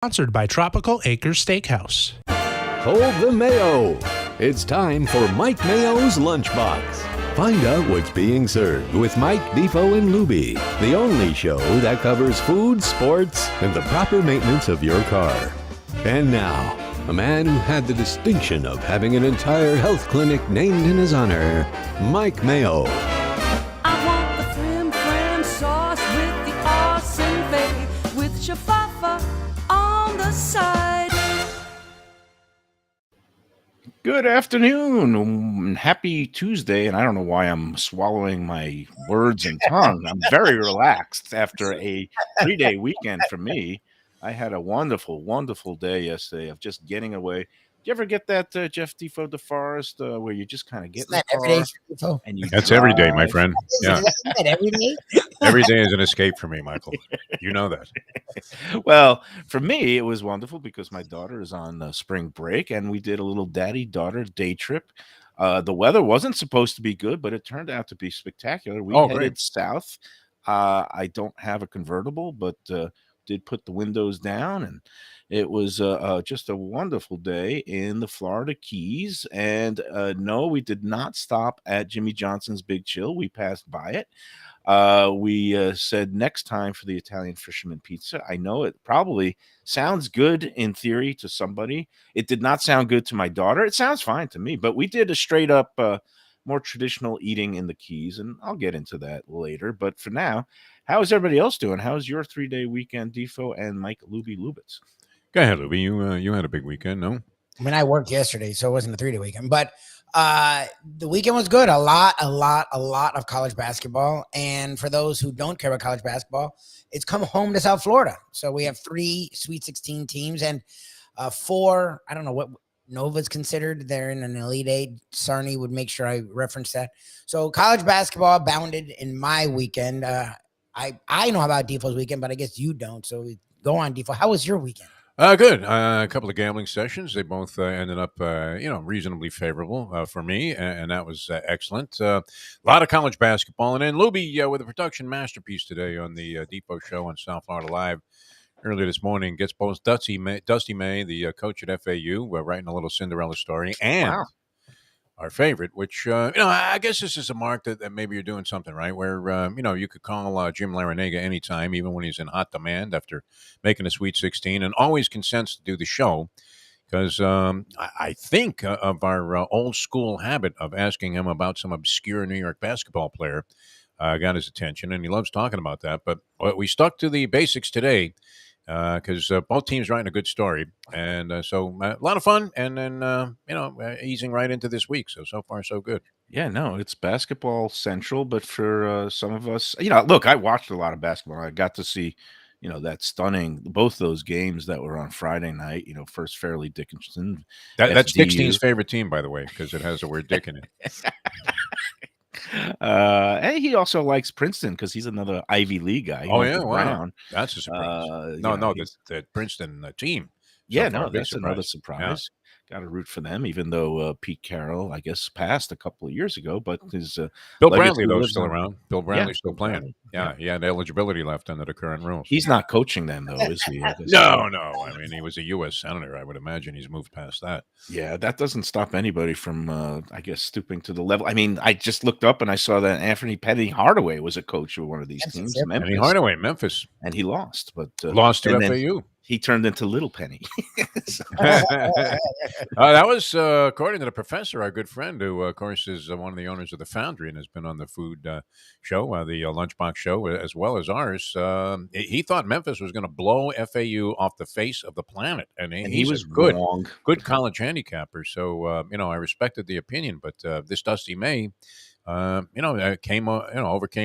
Sponsored by Tropical Acres Steakhouse. Hold the Mayo. It's time for Mike Mayo's Lunchbox. Find out what's being served with Mike, Defo and Lubie, the only show that covers food, sports, and the proper maintenance of your car. And now, a man who had the distinction of having an entire health clinic named in his honor, Mike Mayo. I want the frim fram sauce with the awesome fave with shafafa on the side. Good afternoon. Happy Tuesday. And I don't know why I'm swallowing my words and tongue. I'm very relaxed after a 3-day weekend for me. I had a wonderful, wonderful day yesterday of just getting away. Do you ever get that, Jeff Defo DeForest, where you just kind of get in the car and you That's every day, my friend. Yeah. Isn't that every day? Every day is an escape for me, Michael. You know that. Well, for me, it was wonderful because my daughter is on spring break, and we did a little daddy-daughter day trip. The weather wasn't supposed to be good, but it turned out to be spectacular. We headed great. south. I don't have a convertible, but did put the windows down, and it was just a wonderful day in the Florida Keys. And no, we did not stop at Jimmy Johnson's Big Chill. We passed by it. We said next time for the Italian Fisherman Pizza. I know it probably sounds good in theory to somebody. It did not sound good to my daughter. It sounds fine to me, but we did a straight up more traditional eating in the Keys, and I'll get into that later. But for now, how is everybody else doing? How's your 3-day weekend, Defo and Mike Lubie Lubitz? Go ahead, Lubie. You had a big weekend, no? I mean, I worked yesterday, so it wasn't a 3-day weekend, but the weekend was good. A lot of college basketball. And for those who don't care about college basketball, it's come home to South Florida. So we have 3 Sweet 16 teams and 4, I don't know what Nova's considered. They're in an Elite 8. Sarni would make sure I reference that. So college basketball abounded in my weekend. I know about Defo's weekend, but I guess you don't. So go on, Defo. How was your weekend? Good. A couple of gambling sessions. They both ended up, reasonably favorable for me, and that was excellent. A lot of college basketball. And then Lubie, with a production masterpiece today on the Depot Show on South Florida Live earlier this morning, gets both Dusty May, the coach at FAU, writing a little Cinderella story, and our favorite, which, I guess this is a mark that maybe you're doing something right, where, you could call Jim Larinaga anytime, even when he's in hot demand after making a Sweet 16, and always consents to do the show, because I think of our old school habit of asking him about some obscure New York basketball player got his attention, and he loves talking about that. But we stuck to the basics today, because both teams writing a good story, and so a lot of fun, and then easing right into this week. So far so good. Yeah, no, it's basketball central, but for some of us, look, I watched a lot of basketball. I got to see, that stunning, both those games that were on Friday night. First Fairleigh Dickinson. That's FDU. Dixie's favorite team, by the way, because it has the word Dick in it. And he also likes Princeton because he's another Ivy League guy. Oh, yeah, wow. Brown. That's a surprise. The Princeton team. Yeah, So far, no, big that's another surprise. Got to root for them, even though Pete Carroll, I guess, passed a couple of years ago. But his Bill legacy Bradley, though, lives is still on. around. Bill Bradley's still playing. Bradley. Yeah, he had eligibility left under the current rules. He's not coaching them, though, is he? No. I mean, he was a U.S. senator. I would imagine he's moved past that. Yeah, that doesn't stop anybody from, I guess, stooping to the level. I mean, I just looked up and I saw that Penny Hardaway was a coach of one of these teams, Memphis. Penny Hardaway, Memphis, and he lost, but lost to FAU. He turned into Little Penny. That was, according to the professor, our good friend, who, of course, is one of the owners of the Foundry and has been on the food show, the Lunchbox show, as well as ours. He thought Memphis was going to blow FAU off the face of the planet, and he was wrong. Good college handicapper. So, I respected the opinion, but this Dusty May, overcame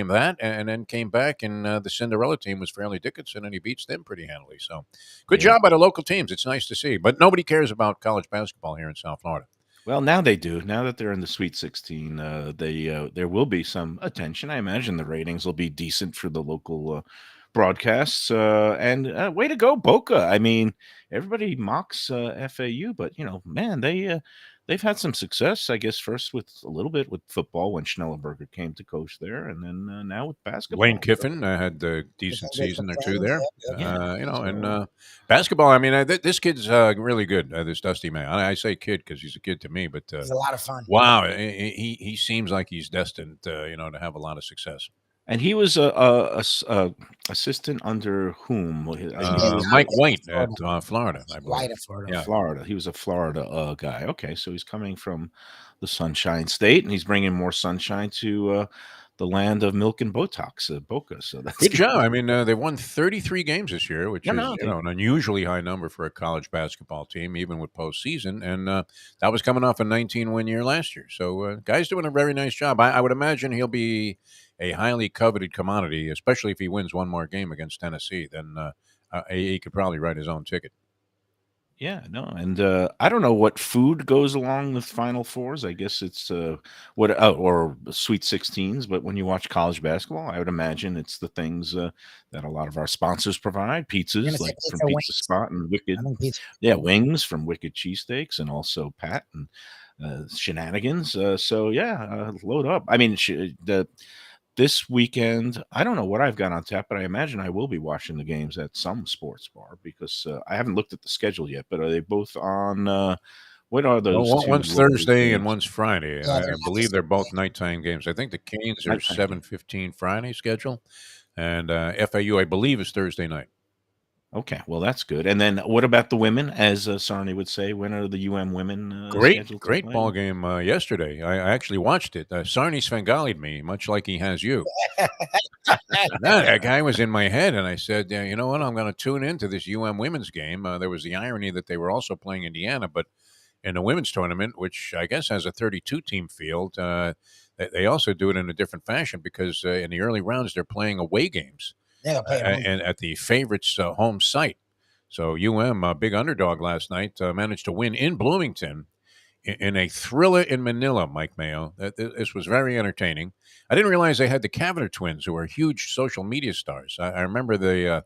that and then came back, and the Cinderella team was Fairleigh Dickinson, and he beats them pretty handily. So good job by the local teams. It's nice to see, but nobody cares about college basketball here in South Florida. Well, now they do. Now that they're in the Sweet 16, there will be some attention. I imagine the ratings will be decent for the local broadcasts. And way to go, Boca. I mean, everybody mocks FAU, but man, They've had some success, I guess. First with a little bit with football when Schnellenberger came to coach there, and then now with Lane basketball. So Kiffin had a decent Get some season or two things. there. Yep, yep. yeah, And so basketball. I mean, this kid's really good. This Dusty May. I say kid because he's a kid to me, but It's a lot of fun. wow, he seems like he's destined, to have a lot of success. and he was a assistant under whom? He was Mike White at Florida. Florida, I believe. White of Florida. Yeah. Florida. He was a Florida guy. Okay, so he's coming from the Sunshine State, and he's bringing more sunshine to the land of milk and Botox, Boca. So that's Good job. I mean, they won 33 games this year, which Yeah, is no, an unusually high number for a college basketball team, even with postseason. And that was coming off a 19-win year last year. So, guy's doing a very nice job. I would imagine he'll be a highly coveted commodity, especially if he wins one more game against Tennessee. Then he could probably write his own ticket. Yeah, no, and I don't know what food goes along with Final Fours. I guess it's or Sweet 16s. But when you watch college basketball, I would imagine it's the things that a lot of our sponsors provide: You're gonna pizzas say like from pizza Pizza wings. Spot and Wicked, I think pizza. yeah, wings from Wicked Cheesesteaks, and also Pat and Shenanigans. So yeah, load up. I mean, this weekend, I don't know what I've got on tap, but I imagine I will be watching the games at some sports bar because I haven't looked at the schedule yet. But are they both on? What are those Well, two? one's local Thursday and games? one's Friday. Yeah, I they're believe not they're the both same. nighttime games. I think the Canes are Nighttime game. 7:15 Friday schedule, and FAU, I believe, is Thursday night. Okay, well that's good. And then what about the women? As Sarni would say, when are the women scheduled to Great play? ball game yesterday. I actually watched it. Sarni Svengali'd me, much like he has you. That guy was in my head, and I said, "Yeah, you know what? I'm going to tune into this women's game." There was the irony that they were also playing Indiana, but in the women's tournament, which I guess has a 32-team field, they also do it in a different fashion because in the early rounds they're playing away games Yeah, they'll play at home. and at the favorites' home site. So a big underdog last night, managed to win in Bloomington in a thriller in Manila, Mike Mayo. This was very entertaining. I didn't realize they had the Cavender twins, who are huge social media stars. I remember the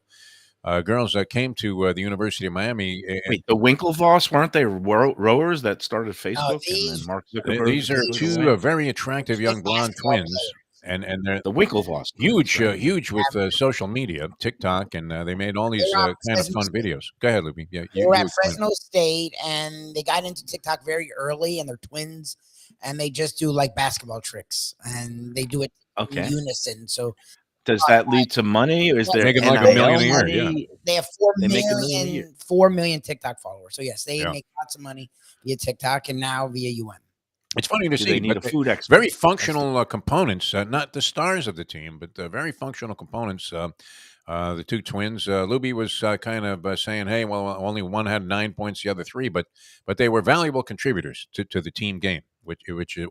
girls that came to the University of Miami. Wait, the Winklevoss weren't they rowers that started No, Facebook and these then Mark Zuckerberg? These are took it two away? very attractive young blonde basketball twins, and they're The Winklevoss huge, twins, right? huge with social media, TikTok, and they made all these They're at kind of Fresno fun State. videos. Go ahead, Lubie. Yeah, They were you at explain. Fresno State, and they got into TikTok very early, and they're twins, and they just do like basketball tricks, and they do it in Okay. unison. So Does that lead to money, or is there Making like NIL $1 million a year, money? yeah. they have 4 They make $1 million, million a year. 4 million TikTok followers. So yes, they Yeah. make lots of money via TikTok and now via UM. It's funny to Do see, they need but a food expert? very functional components, not the stars of the team, but very functional components. The two twins, Lubie was kind of saying, "Hey, well, only one had 9 points, the other 3, but they were valuable contributors to the team game, which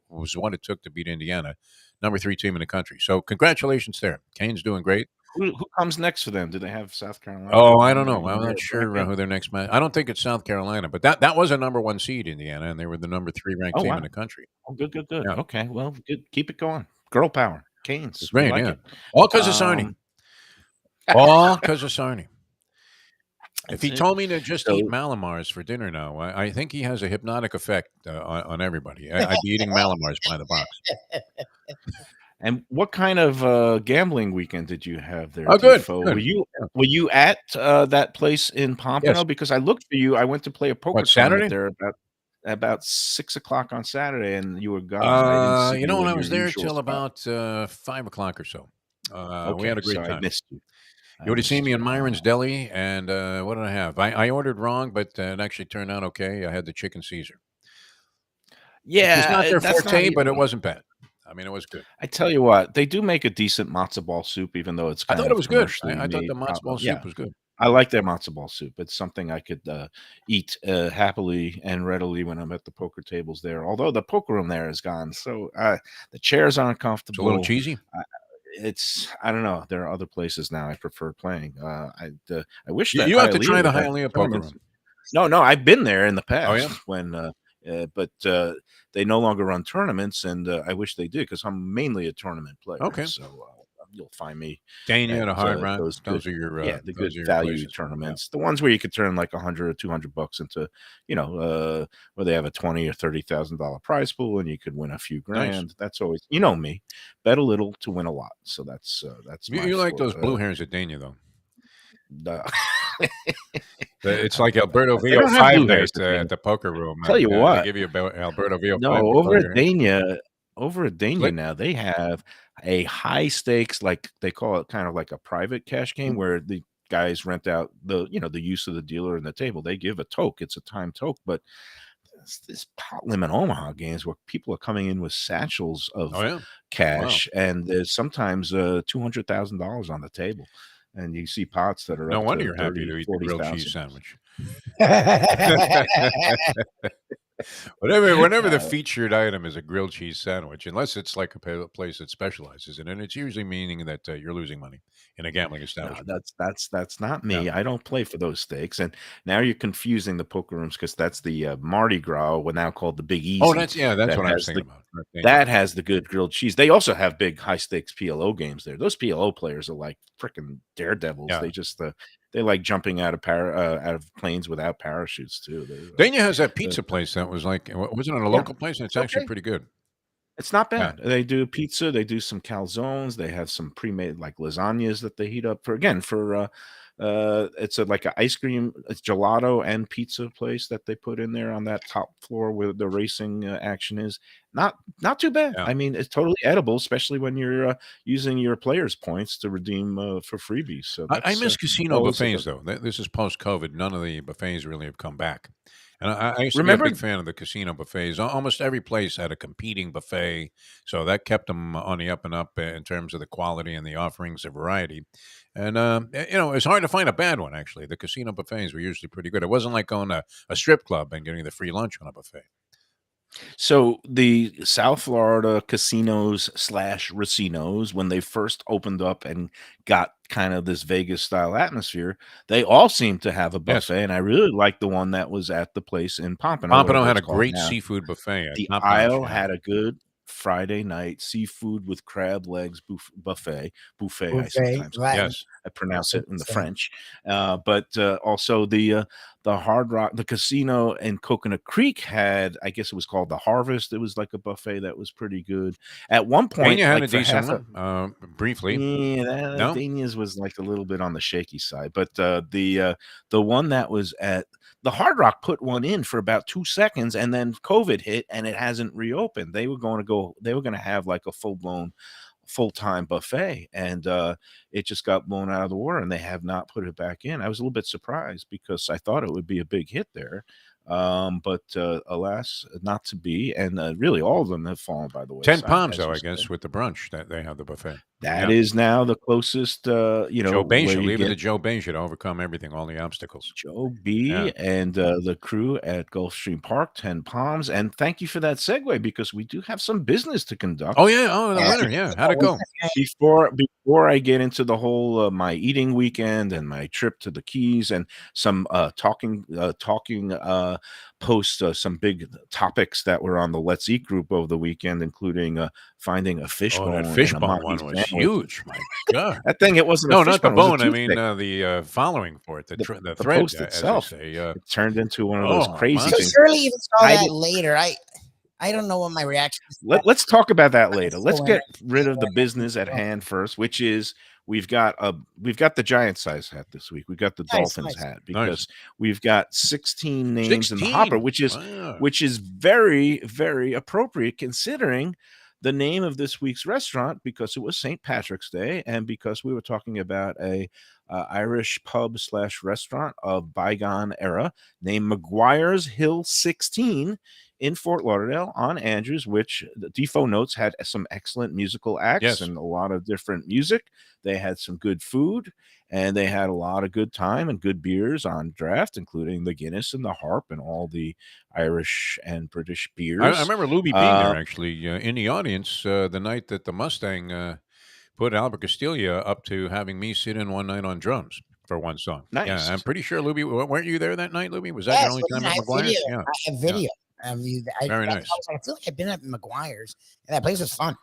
was what it took to beat Indiana, number 3 team in the country. So, congratulations there. Kane's doing great. Who comes next for them? Do they have South Carolina? Oh, I don't know. in I'm their not sure bracket? who their next match. I don't think it's South Carolina, but that was a number 1 seed, Indiana, and they were the number 3 ranked Oh team in wow! the country. Oh, good. Yeah, Okay, well, good. Keep it going. Girl power. it's Canes. We great. like Yeah, it. all because of Sarni. Um, All because of Sarni. If that's he it. told me to just eat So, Malamars for dinner now, I think he has a hypnotic effect on everybody. I'd be eating Malamars by the box. and what kind of gambling weekend did you have there, Oh, good, Defo? good. Were you at that place in Yes. Pompano? Because I looked for you. I went to play a poker What, tournament Saturday? there about 6 o'clock on Saturday, and you were gone. I didn't see You know, you when in I your was there usual till spot. about 5 o'clock or so. We Okay, had a so great I time. missed you. You would have seen me in you. Myron's Deli, and what did I have? I ordered wrong, but it actually turned out okay. I had the chicken Caesar. It was not Yeah, their that's not. forte, but it wasn't bad. I mean, it was good. I tell you what, they do make a decent matzo ball soup, even though it's I kind thought it of was good. commercially I thought the made. matzo ball Yeah, soup was good. I like their matzo ball soup. It's something I could eat happily and readily when I'm at the poker tables there. Although the poker room there is gone, so the chairs aren't It's a little comfortable. cheesy. I don't know. There are other places now I prefer playing. I wish that You have to Hialeah try the would have Hialeah poker tournaments. room. No, I've been there in the Oh, yeah? past when, but they no longer run tournaments, and I wish they did because I'm mainly a tournament player. Okay. So you'll find me Dania at and a Hard Rock. those good, Those are your the good those are your value places. Yeah. tournaments, the ones where you could turn like 100 or 200 bucks into, where they have a 20 or $30,000 prize pool and you could win a few Nice. grand. That's always, you know me, bet a little to win a lot. So that's You, my you like those floor. blue hairs at Dania, though. The- It's like Alberto They Vio don't have 5 blue hairs night at Dania. at the poker room. Tell you They what, give you about Alberto Vio 5 no, to color your hair. Over at Dania Slick. now, they have a high stakes, like they call it, kind of like a private cash game where the guys rent out the use of the dealer and the table. They give a toke. It's a time toke, but this pot limit Omaha games where people are coming in with satchels Oh, of yeah. Wow. cash, and there's sometimes $200,000 on the table, and you see pots that are No up wonder to you're happy 30, to eat the grilled cheese 40,000. sandwich. Whenever the featured item is a grilled cheese sandwich, unless it's like a place that specializes in it, it's usually meaning that you're losing money in a gambling No, establishment. that's not Yeah. me. I don't play for those stakes. And now you're confusing the poker rooms because that's the Mardi Gras, what now called the Big Oh, Easy. that's what I was thinking about. That has the good grilled cheese. They also have big high stakes PLO games there. Those PLO players are like freaking daredevils. Yeah. They just they like jumping out of planes without parachutes too. Dania has that pizza place that was like, wasn't it a local place? And it's actually okay. pretty good. It's not Yeah. bad. They do pizza. They do some calzones. They have some pre-made like lasagnas that they heat up for. It's like an ice cream, it's gelato and pizza place that they put in there on that top floor where the racing action is. Not too bad. Yeah. I mean, it's totally edible, especially when you're using your players' points to redeem for freebies. So I that's miss casino always a buffets, good. though. This is post-COVID. None of the buffets really have come back. And I used to be a Remember, big fan of the casino buffets. Almost every place had a competing buffet, so that kept them on the up and up in terms of the quality and the offerings of variety. And it's hard to find a bad one. Actually, the casino buffets were usually pretty good. It wasn't like going to a strip club and getting the free lunch on a buffet. so the South Florida casinos slash racinos, when they first opened up and got kind of this Vegas style atmosphere, they all seemed to have a Yes, buffet, and I really liked the one that was at the place in Pompano, Pompano whatever had it's a called great now. seafood buffet, The top notch. Isle Yeah, had a good Friday night seafood with crab legs buffet. I Buffet, sometimes call it. Latin. yes. I pronounce it in the Buffet. French, but also the Hard Rock, the casino in Coconut Creek had, I guess it was called the Harvest. It was like a buffet that was pretty good. At one point, Dania had a like for decent half a one, briefly. yeah, No, Dania's was like a little bit on the shaky side, but the one that was at the Hard Rock put one in for about 2 seconds, and then COVID hit, and it hasn't reopened. They were going to have like a full-time buffet, and it just got blown out of the water, and they have not put it back in. I was a little bit surprised because I thought it would be a big hit there, but alas, not to be. And really, all of them have fallen by the 10 wayside, Palms, as though, you I guess, said. with the brunch that they have the buffet. That Yeah. is now the closest, Joe where Beja, you leave it to get Joe Beja to overcome everything, all the obstacles. Joe Yeah. B and the crew at Gulfstream Park, 10 Palms. And thank you for that segue because we do have some business to conduct. Oh, yeah. Oh, the Yeah. winner. Yeah. How'd it go? Before I get into the whole my eating weekend and my trip to the Keys and some talking post some big topics that were on the Let's Eat group over the weekend, including finding a Oh, that fishbone in a fishbone Mahi one was sandwich. huge. My God. That thing, it wasn't No, a not the fishbone, it was a bone. I mean, toothpick. the following for it, the The thread, post as they itself, say. it turned into one of those Oh, crazy So things. surely you saw I that did- later. I don't know what my reaction is. Let's talk about that later. so Let's get interesting. rid of the business at hand first, which is we've got the giant size hat this week. We've got the Nice, Dolphins nice. hat because we've got 16 names in the 16. hopper, Wow. which is very, very appropriate considering the name of this week's restaurant, because it was St. Patrick's Day and because we were talking about a Irish pub / restaurant of bygone era named McGuire's Hill 16 in Fort Lauderdale on Andrews, which the Defo notes had some excellent musical acts Yes. and a lot of different music. They had some good food and they had a lot of good time and good beers on draft, including the Guinness and the Harp and all the Irish and British beers. I remember Lubie being there, actually, in the audience the night that the Mustang put Albert Castiglia up to having me sit in one night on drums for one song. Nice. Yeah, I'm pretty sure, Lubie, weren't you there that night, Lubie? Was that your Yes, only listen, time I at have McGuire's? video. Yeah. I have video. Very I nice. was like, I feel like I've been at McGuire's, and that place was fun.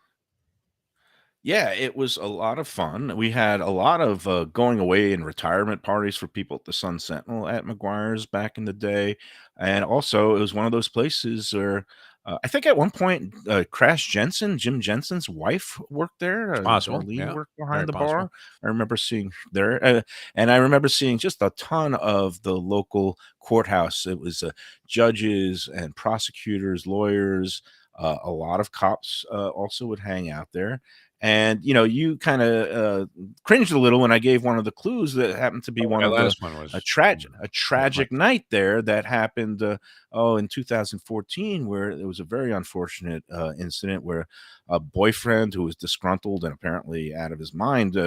Yeah, it was a lot of fun. We had a lot of going away and retirement parties for people at the Sun Sentinel at McGuire's back in the day. And also, it was one of those places where I think at one point, Crash Jensen, Jim Jensen's wife, worked there. It's possible. Darlene Yeah, worked very behind the bar. possible. I remember seeing there. And I remember seeing just a ton of the local courthouse. It was judges and prosecutors, lawyers. A lot of cops also would hang out there. And, you kinda, cringed a little when I gave one of the clues that happened to be Oh, one that of the last one a was tragic a that might tragic night there that happened, in 2014, where there was a very unfortunate, incident where a boyfriend who was disgruntled and apparently out of his mind,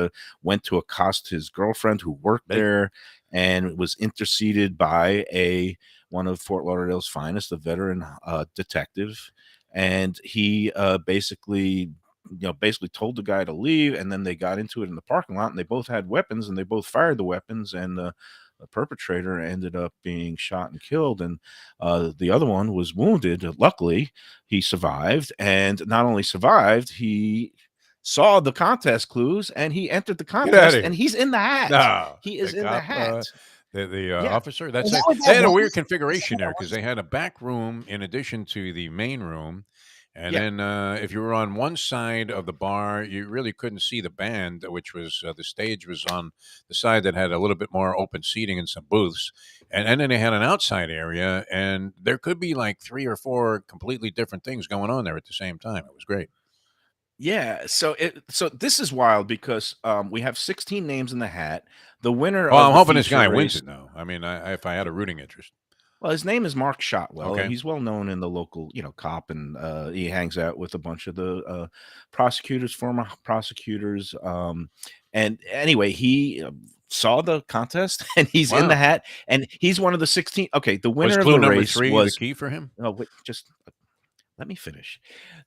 went to accost his girlfriend who worked they there and was interceded by one of Fort Lauderdale's finest, a veteran, detective, and he, basically told the guy to leave, and then they got into it in the parking lot, and they both had weapons, and they both fired the weapons, and the perpetrator ended up being shot and killed, and the other one was wounded. Luckily, he survived, and not only survived, he saw the contest clues, and he entered the Get out contest, of and here. he's in the hat. No, He is the in the cop, hat. the Yeah. officer. Is That's that it. what They that had a weird was? Is that configuration what there that because was? they had a back room in addition to the main room, and Yeah. then if you were on one side of the bar, you really couldn't see the band, which was the stage was on the side that had a little bit more open seating and some booths, and then they had an outside area, and there could be like three or four completely different things going on there at the same time. It was great. Yeah, so this is wild because, we have 16 names in the hat. The winner Well, of I'm the hoping this feature guy wins race. it now. I mean, if I had a rooting interest, Well, his name is Mark Shotwell. okay. He's well known in the local, cop, and he hangs out with a bunch of the prosecutors, former prosecutors. And anyway, he saw the contest, and he's in the Wow. hat, and he's one of the 16. Okay, the Was winner of clue the number race three the was. key for him? Oh, wait, just let me finish.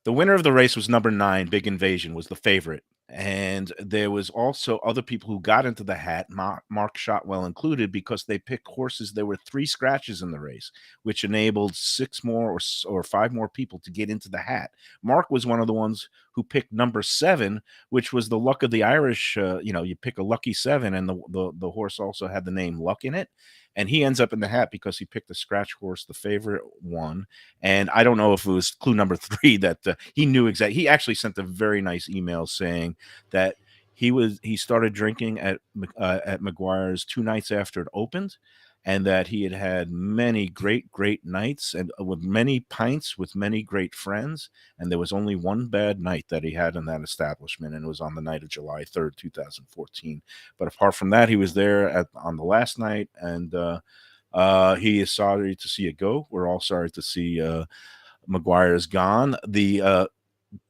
The winner of the race was number 9, Big Invasion was the favorite, and there was also other people who got into the hat, Mark Shotwell included, because they picked horses. There were 3 scratches in the race, which enabled 6 more or 5 more people to get into the hat. Mark was one of the ones who picked number 7, which was the luck of the Irish. You pick a lucky 7, and the horse also had the name Luck in it, and he ends up in the hat because he picked the scratch horse, the favorite one. And I don't know if it was clue number 3 that he knew exactly. He actually sent a very nice email saying that he started drinking at McGuire's 2 nights after it opened, and that he had had many great nights, and with many pints with many great friends, and there was only one bad night that he had in that establishment, and it was on the night of July 3rd, 2014. But apart from that, he was there on the last night, and he is sorry to see it go. We're all sorry to see McGuire's gone. The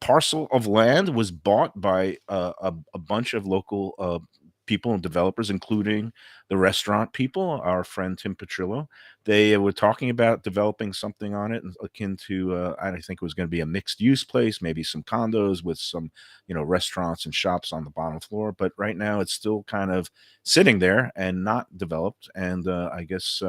parcel of land was bought by a bunch of local people and developers, including the restaurant people. Our friend Tim Petrillo. They were talking about developing something on it akin to, I think it was going to be a mixed use place, maybe some condos with some, restaurants and shops on the bottom floor. But right now, it's still kind of sitting there and not developed. And I guess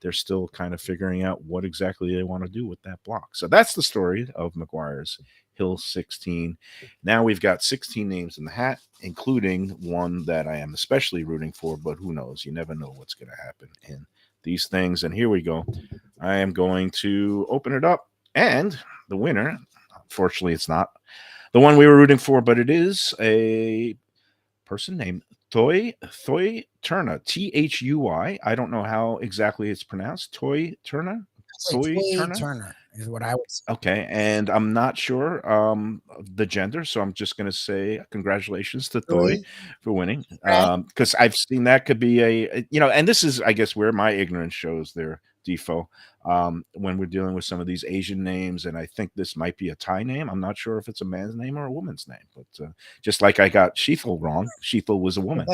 they're still kind of figuring out what exactly they want to do with that block. So that's the story of McGuire's Hill 16. Now we've got 16 names in the hat, including one that I am especially rooting for, but who knows? You never know what's going to happen in these things. And here we go. I am going to open it up, and the winner, unfortunately, it's not the one we were rooting for, but it is a person named Thoy Turner, Thui. I don't know how exactly it's pronounced. Toy Turner, Say Thoy Toy Turner. Turner is what I would say. Okay, and I'm not sure of the gender, so I'm just going to say congratulations to Thoy Toy, for winning. right? Because I've seen that could be and this is, I guess, where my ignorance shows their defo. When we're dealing with some of these Asian names, and I think this might be a Thai name. I'm not sure if it's a man's name or a woman's name, but just like I got Sheethel wrong, Sheethel was a woman,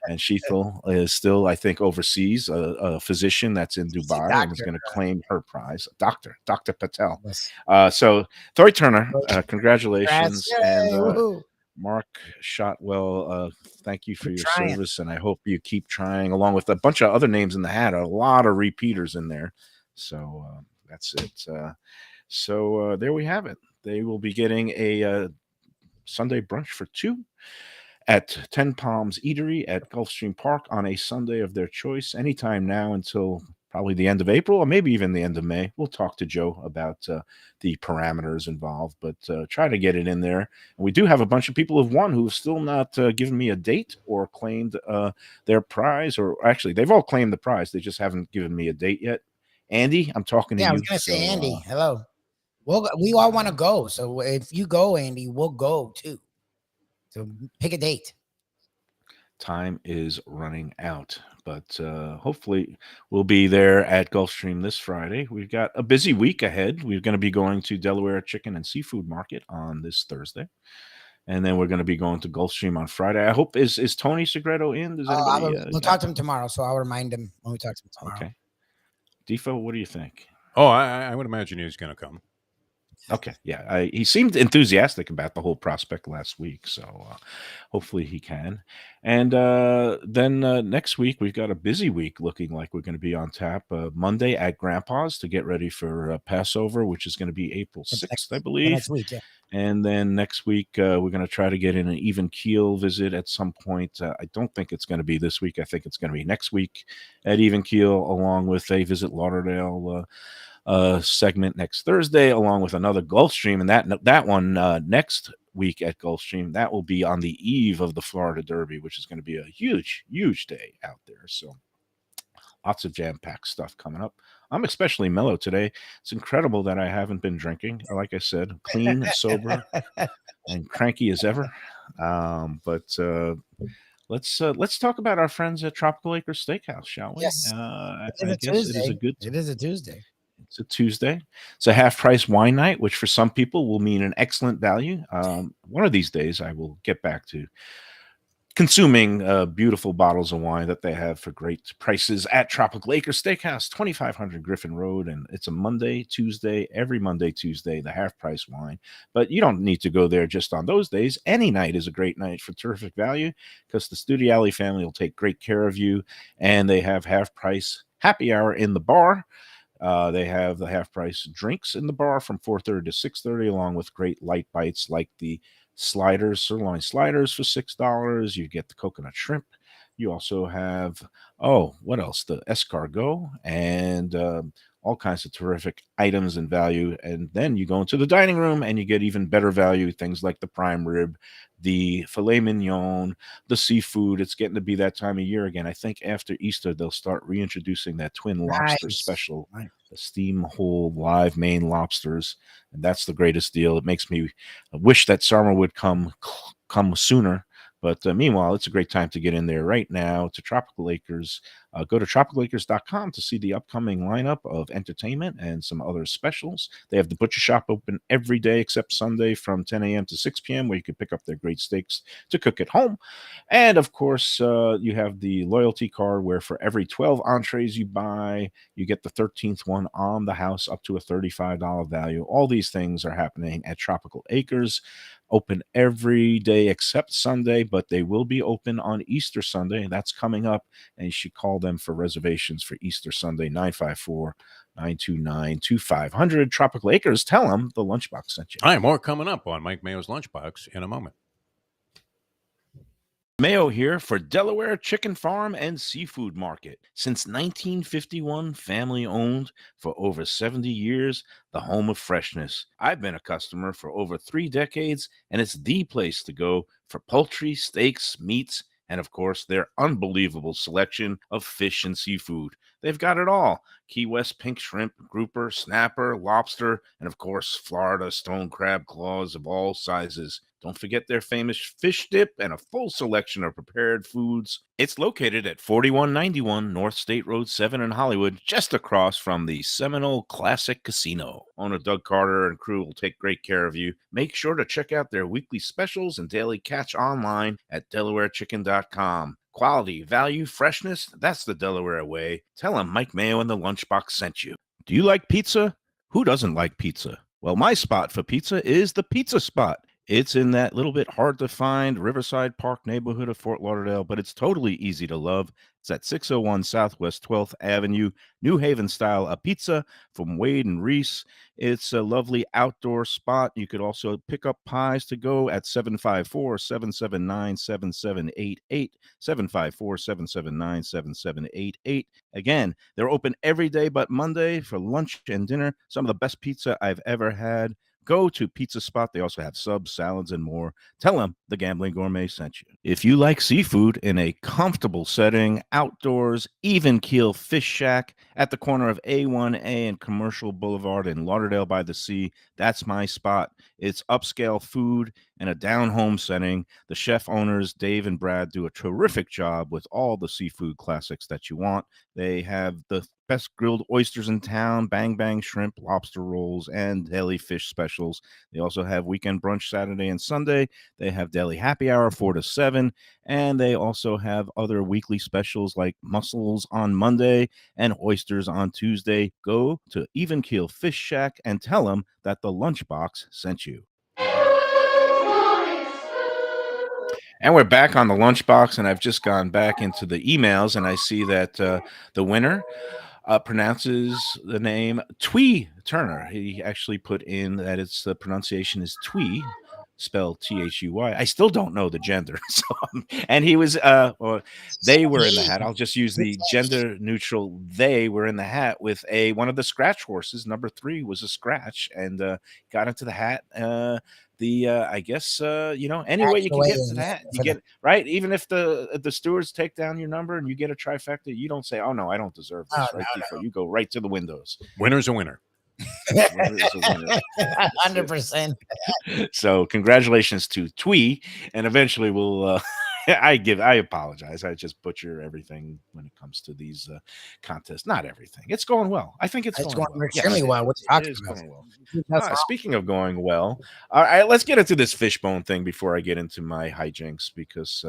and Sheethel is still, I think, overseas, a physician that's in He's a Dubai and is doctor. going to claim her prize. Dr. Patel. Yes. So, Thoy Turner, Congrats. congratulations. And Yay, woohoo. Mark Shotwell, thank you for Keep your trying. service. And I hope you keep trying, along with a bunch of other names in the hat, a lot of repeaters in there. So, that's it. So, there we have it. They will be getting a Sunday brunch for two at 10 Palms Eatery at Gulfstream Park on a Sunday of their choice, anytime now until probably the end of April or maybe even the end of May. We'll talk to Joe about the parameters involved, but try to get it in there. And we do have a bunch of people who've won who have still not given me a date or claimed their prize, or actually, they've all claimed the prize. They just haven't given me a date yet. Andy, I'm talking to you. I was going to say, Andy, hello. We all want to go. So if you go, Andy, we'll go too. So pick a date. Time is running out, but hopefully we'll be there at Gulfstream this Friday. We've got a busy week ahead. We're going to be going to Delaware Chicken and Seafood Market on this Thursday, and then we're going to be going to Gulfstream on Friday. I hope is Tony Segreto in? Does anybody? We'll talk to him tomorrow, so I'll remind him when we talk to him tomorrow. Okay. Defo, what do you think? Oh, I would imagine he's going to come. Okay, yeah, he seemed enthusiastic about the whole prospect last week, so hopefully he can. And then next week we've got a busy week, looking like we're going to be on tap Monday at Grandpa's to get ready for Passover, which is going to be April 6th, I believe. Next week, yeah. And then next week we're going to try to get in an even keel visit at some point. I don't think it's going to be this week. I think it's going to be next week at even keel, along with a Visit Lauderdale segment next Thursday, along with another Gulfstream, and that one next week at Gulfstream, that will be on the eve of the Florida Derby, which is going to be a huge day out there. So lots of jam-packed stuff coming up. I'm especially mellow today. It's incredible that I haven't been drinking. Like I said, clean, sober, and cranky as ever. But let's talk about our friends at Tropical Acres Steakhouse, shall we? Yes. I guess it is a good. It is a Tuesday. It's a Tuesday. It's a half-price wine night, which for some people will mean an excellent value. One of these days, I will get back to consuming beautiful bottles of wine that they have for great prices at Tropical Acres Steakhouse, 2500 Griffin Road, and it's a Monday, Tuesday, every Monday, Tuesday, the half-price wine. But you don't need to go there just on those days. Any night is a great night for terrific value because the Studiali family will take great care of you, and they have half-price happy hour in the bar. They have the half-price drinks in the bar from 4:30 to 6:30, along with great light bites like the sirloin sliders for $6. You get the coconut shrimp. You also have, what else? The escargot and all kinds of terrific items and value. And then you go into the dining room and you get even better value, things like the prime rib, the filet mignon, the seafood. It's getting to be that time of year again. I think after Easter, they'll start reintroducing that twin lobster special, the steam whole live Maine lobsters. And that's the greatest deal. It makes me wish that summer would come sooner. But meanwhile, it's a great time to get in there right now to Tropical Acres. Go to tropicalacres.com to see the upcoming lineup of entertainment and some other specials. They have the butcher shop open every day except Sunday from 10 a.m. to 6 p.m. where you can pick up their great steaks to cook at home. And, of course, you have the loyalty card where for every 12 entrees you buy, you get the 13th one on the house up to a $35 value. All these things are happening at Tropical Acres. Open every day except Sunday, but they will be open on Easter Sunday. That's coming up, and you should call them for reservations for Easter Sunday, 954-929-2500. Tropical Acres, tell them the Lunchbox sent you. All right, more coming up on Mike Mayo's Lunchbox in a moment. Mayo here for Delaware Chicken Farm and Seafood Market. Since 1951, family owned for over 70 years, the home of freshness. I've been a customer for over 3 decades, and it's the place to go for poultry, steaks, meats, and of course, their unbelievable selection of fish and seafood. They've got it all. Key West pink shrimp, grouper, snapper, lobster, and of course, Florida stone crab claws of all sizes. Don't forget their famous fish dip and a full selection of prepared foods. It's located at 4191 North State Road 7 in Hollywood, just across from the Seminole Classic Casino. Owner Doug Carter and crew will take great care of you. Make sure to check out their weekly specials and daily catch online at DelawareChicken.com. Quality, value, freshness, that's the Delaware way. Tell them Mike Mayo and the Lunchbox sent you. Do you like pizza? Who doesn't like pizza? Well, my spot for pizza is the Pizza Spot. It's in that little bit hard to find Riverside Park neighborhood of Fort Lauderdale, but it's totally easy to love. It's at 601 Southwest 12th Avenue, New Haven style a pizza from Wade and Reese. It's a lovely outdoor spot. You could also pick up pies to go at 754-779-7788, 754-779-7788. Again, they're open every day but Monday for lunch and dinner. Some of the best pizza I've ever had. Go to Pizza Spot. They also have subs, salads, and more. Tell them the Gambling Gourmet sent you. If you like seafood in a comfortable setting, outdoors, even keel fish shack at the corner of A1A and Commercial Boulevard in Lauderdale by the Sea, that's my spot. It's upscale food in a down-home setting. The chef owners, Dave and Brad, do a terrific job with all the seafood classics that you want. They have the best grilled oysters in town, bang bang shrimp, lobster rolls, and deli fish specials. They also have weekend brunch Saturday and Sunday. They have deli happy hour 4 to 7, and they also have other weekly specials like mussels on Monday and oysters on Tuesday. Go to Even Keel Fish Shack and tell them that the Lunchbox sent you. And we're back on the Lunchbox, and I've just gone back into the emails, and I see that the winner pronounces the name Twee Turner. He actually put in that the pronunciation is Twee, spelled Thui. I still don't know the gender. So, and he was, or they were in the hat. I'll just use the gender neutral. They were in the hat with one of the scratch horses. Number 3 was a scratch, and got into the hat. I guess any way you can get into that, you get right. Even if the stewards take down your number and you get a trifecta, you don't say, "Oh no, I don't deserve this." Right, no. You go right to the windows. Winner's a winner. 100%. So congratulations to Twee, and eventually we'll. I apologize. I just butcher everything when it comes to these contests. Not everything. It's going well. I think it's going well. Extremely well. What's going well. Speaking of going well, all right, let's get into this fishbone thing before I get into my hijinks. Because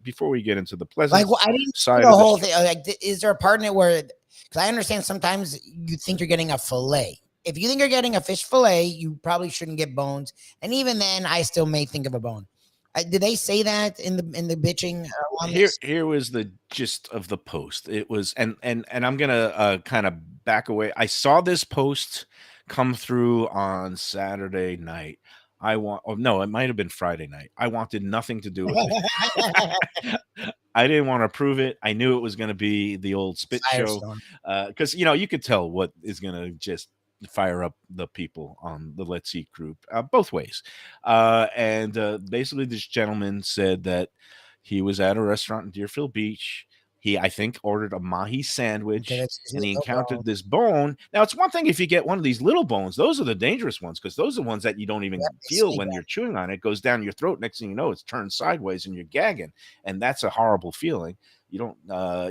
before we get into the pleasant I didn't side the of whole thing. Like, is there a part in it where? Because I understand sometimes you think you're getting a fillet. If you think you're getting a fish fillet, you probably shouldn't get bones. And even then, I still may think of a bone. Did they say that in the bitching? Here was the gist of the post. It was, and I'm gonna kind of back away. I saw this post come through on Saturday night. It might have been Friday night. I wanted nothing to do with it. I didn't want to approve it. I knew it was going to be the old spit show because you could tell what is going to just fire up the people on the Let's Eat group both ways. And basically, this gentleman said that he was at a restaurant in Deerfield Beach. He, I think, ordered a mahi sandwich, and he encountered this bone. Now, it's one thing if you get one of these little bones. Those are the dangerous ones because those are the ones that you don't even feel when you're chewing on it. It goes down your throat. Next thing you know, it's turned sideways and you're gagging. And that's a horrible feeling. You don't,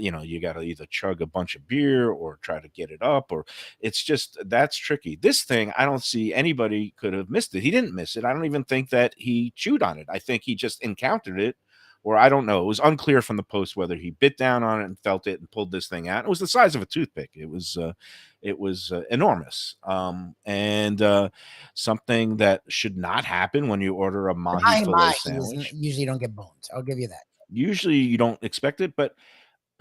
you got to either chug a bunch of beer or try to get it up, or it's just, that's tricky. This thing, I don't see anybody could have missed it. He didn't miss it. I don't even think that he chewed on it. I think he just encountered it. Or I don't know. It was unclear from the post whether he bit down on it and felt it and pulled this thing out. It was the size of a toothpick. It was enormous. And something that should not happen when you order a mahi fillet sandwich. Usually, you don't get bones. I'll give you that. Usually, you don't expect it, but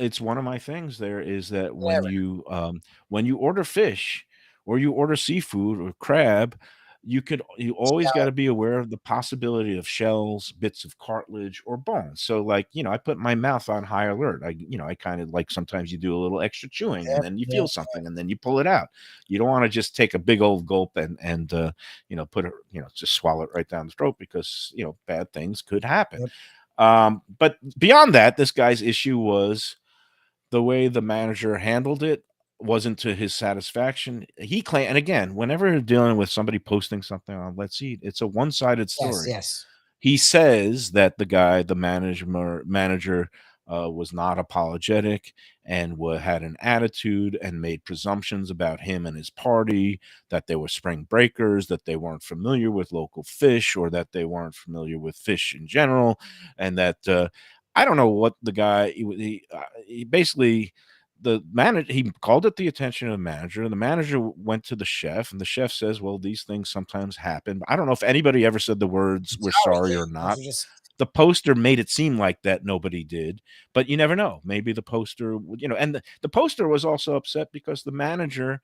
it's one of my things. There is that when you order fish or you order seafood or crab. You always got to be aware of the possibility of shells, bits of cartilage, or bones. So, I put my mouth on high alert. I kind of like sometimes you do a little extra chewing, and then you feel something, and then you pull it out. You don't want to just take a big old gulp and put it, just swallow it right down the throat because bad things could happen. But beyond that, this guy's issue was the way the manager handled it. Wasn't to his satisfaction. He claimed, and again, whenever you're dealing with somebody posting something on Let's Eat, it's a one-sided story. Yes. He says that the manager was not apologetic and had an attitude and made presumptions about him and his party, that they were spring breakers, that they weren't familiar with local fish, or that they weren't familiar with fish in general, and that I don't know what the guy he basically. the manager, he called it the attention of the manager, and the manager went to the chef, and the chef says, well, these things sometimes happen. I don't know if anybody ever said the words we're sorry or not. The poster made it seem like that nobody did, but you never know. Maybe the poster, and the poster was also upset because the manager,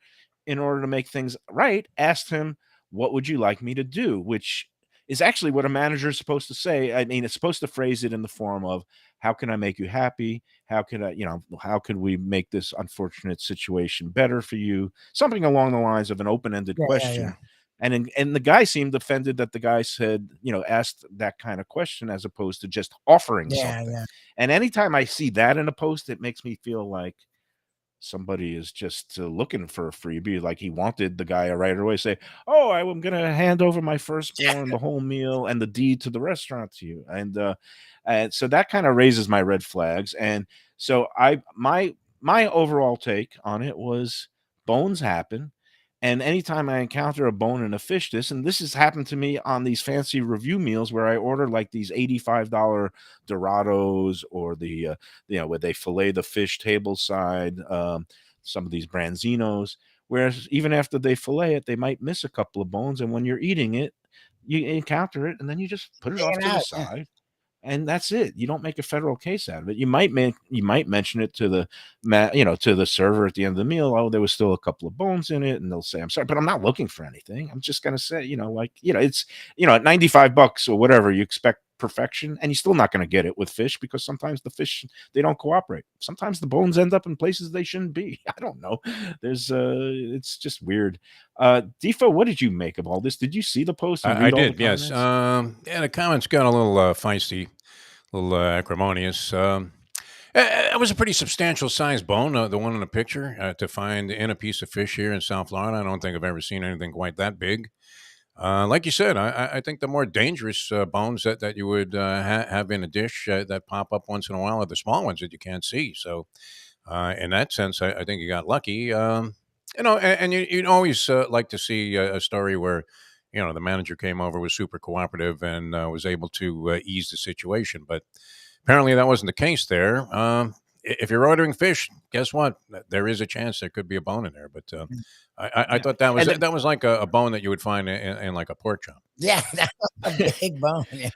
in order to make things right, asked him, what would you like me to do? Which is actually what a manager is supposed to say. I mean, it's supposed to phrase it in the form of, how can I make you happy? How can I, how could we make this unfortunate situation better for you? Something along the lines of an open-ended question. And the guy seemed offended that the guy said, asked that kind of question as opposed to just offering something. And anytime I see that in a post, it makes me feel like somebody is just looking for a freebie. Like he wanted the guy right away say, oh, I'm going to hand over my firstborn, the whole meal and the deed to the restaurant to you. And so that kind of raises my red flags. And so my overall take on it was bones happen. And anytime I encounter a bone in a fish dish, and this has happened to me on these fancy review meals where I order like these $85 Dorados, or the where they fillet the fish tableside, some of these branzinos, whereas even after they fillet it, they might miss a couple of bones, and when you're eating it, you encounter it, and then you just put it off to the side. And that's it. You don't make a federal case out of it. You might mention it to the server at the end of the meal. Oh, there was still a couple of bones in it, and they'll say, I'm sorry, but I'm not looking for anything. I'm just going to say, it's, at $95 or whatever, you expect perfection, and you're still not going to get it with fish, because sometimes the fish, they don't cooperate. Sometimes the bones end up in places they shouldn't be. I don't know. It's just weird. Defo, what did you make of all this? Did you see the post? I did, yes. The comments got a little feisty, a little acrimonious. It was a pretty substantial sized bone, the one in the picture, to find in a piece of fish here in South Florida. I don't think I've ever seen anything quite that big. Like you said, I think the more dangerous bones that you would have in a dish that pop up once in a while are the small ones that you can't see. So in that sense, I think you got lucky. And you'd always like to see a story where, the manager came over, was super cooperative, and was able to ease the situation. But apparently that wasn't the case there. If you're ordering fish, guess what? There is a chance there could be a bone in there. But I thought that was like a bone that you would find in like a pork chop. Yeah, that's a big bone. Yeah.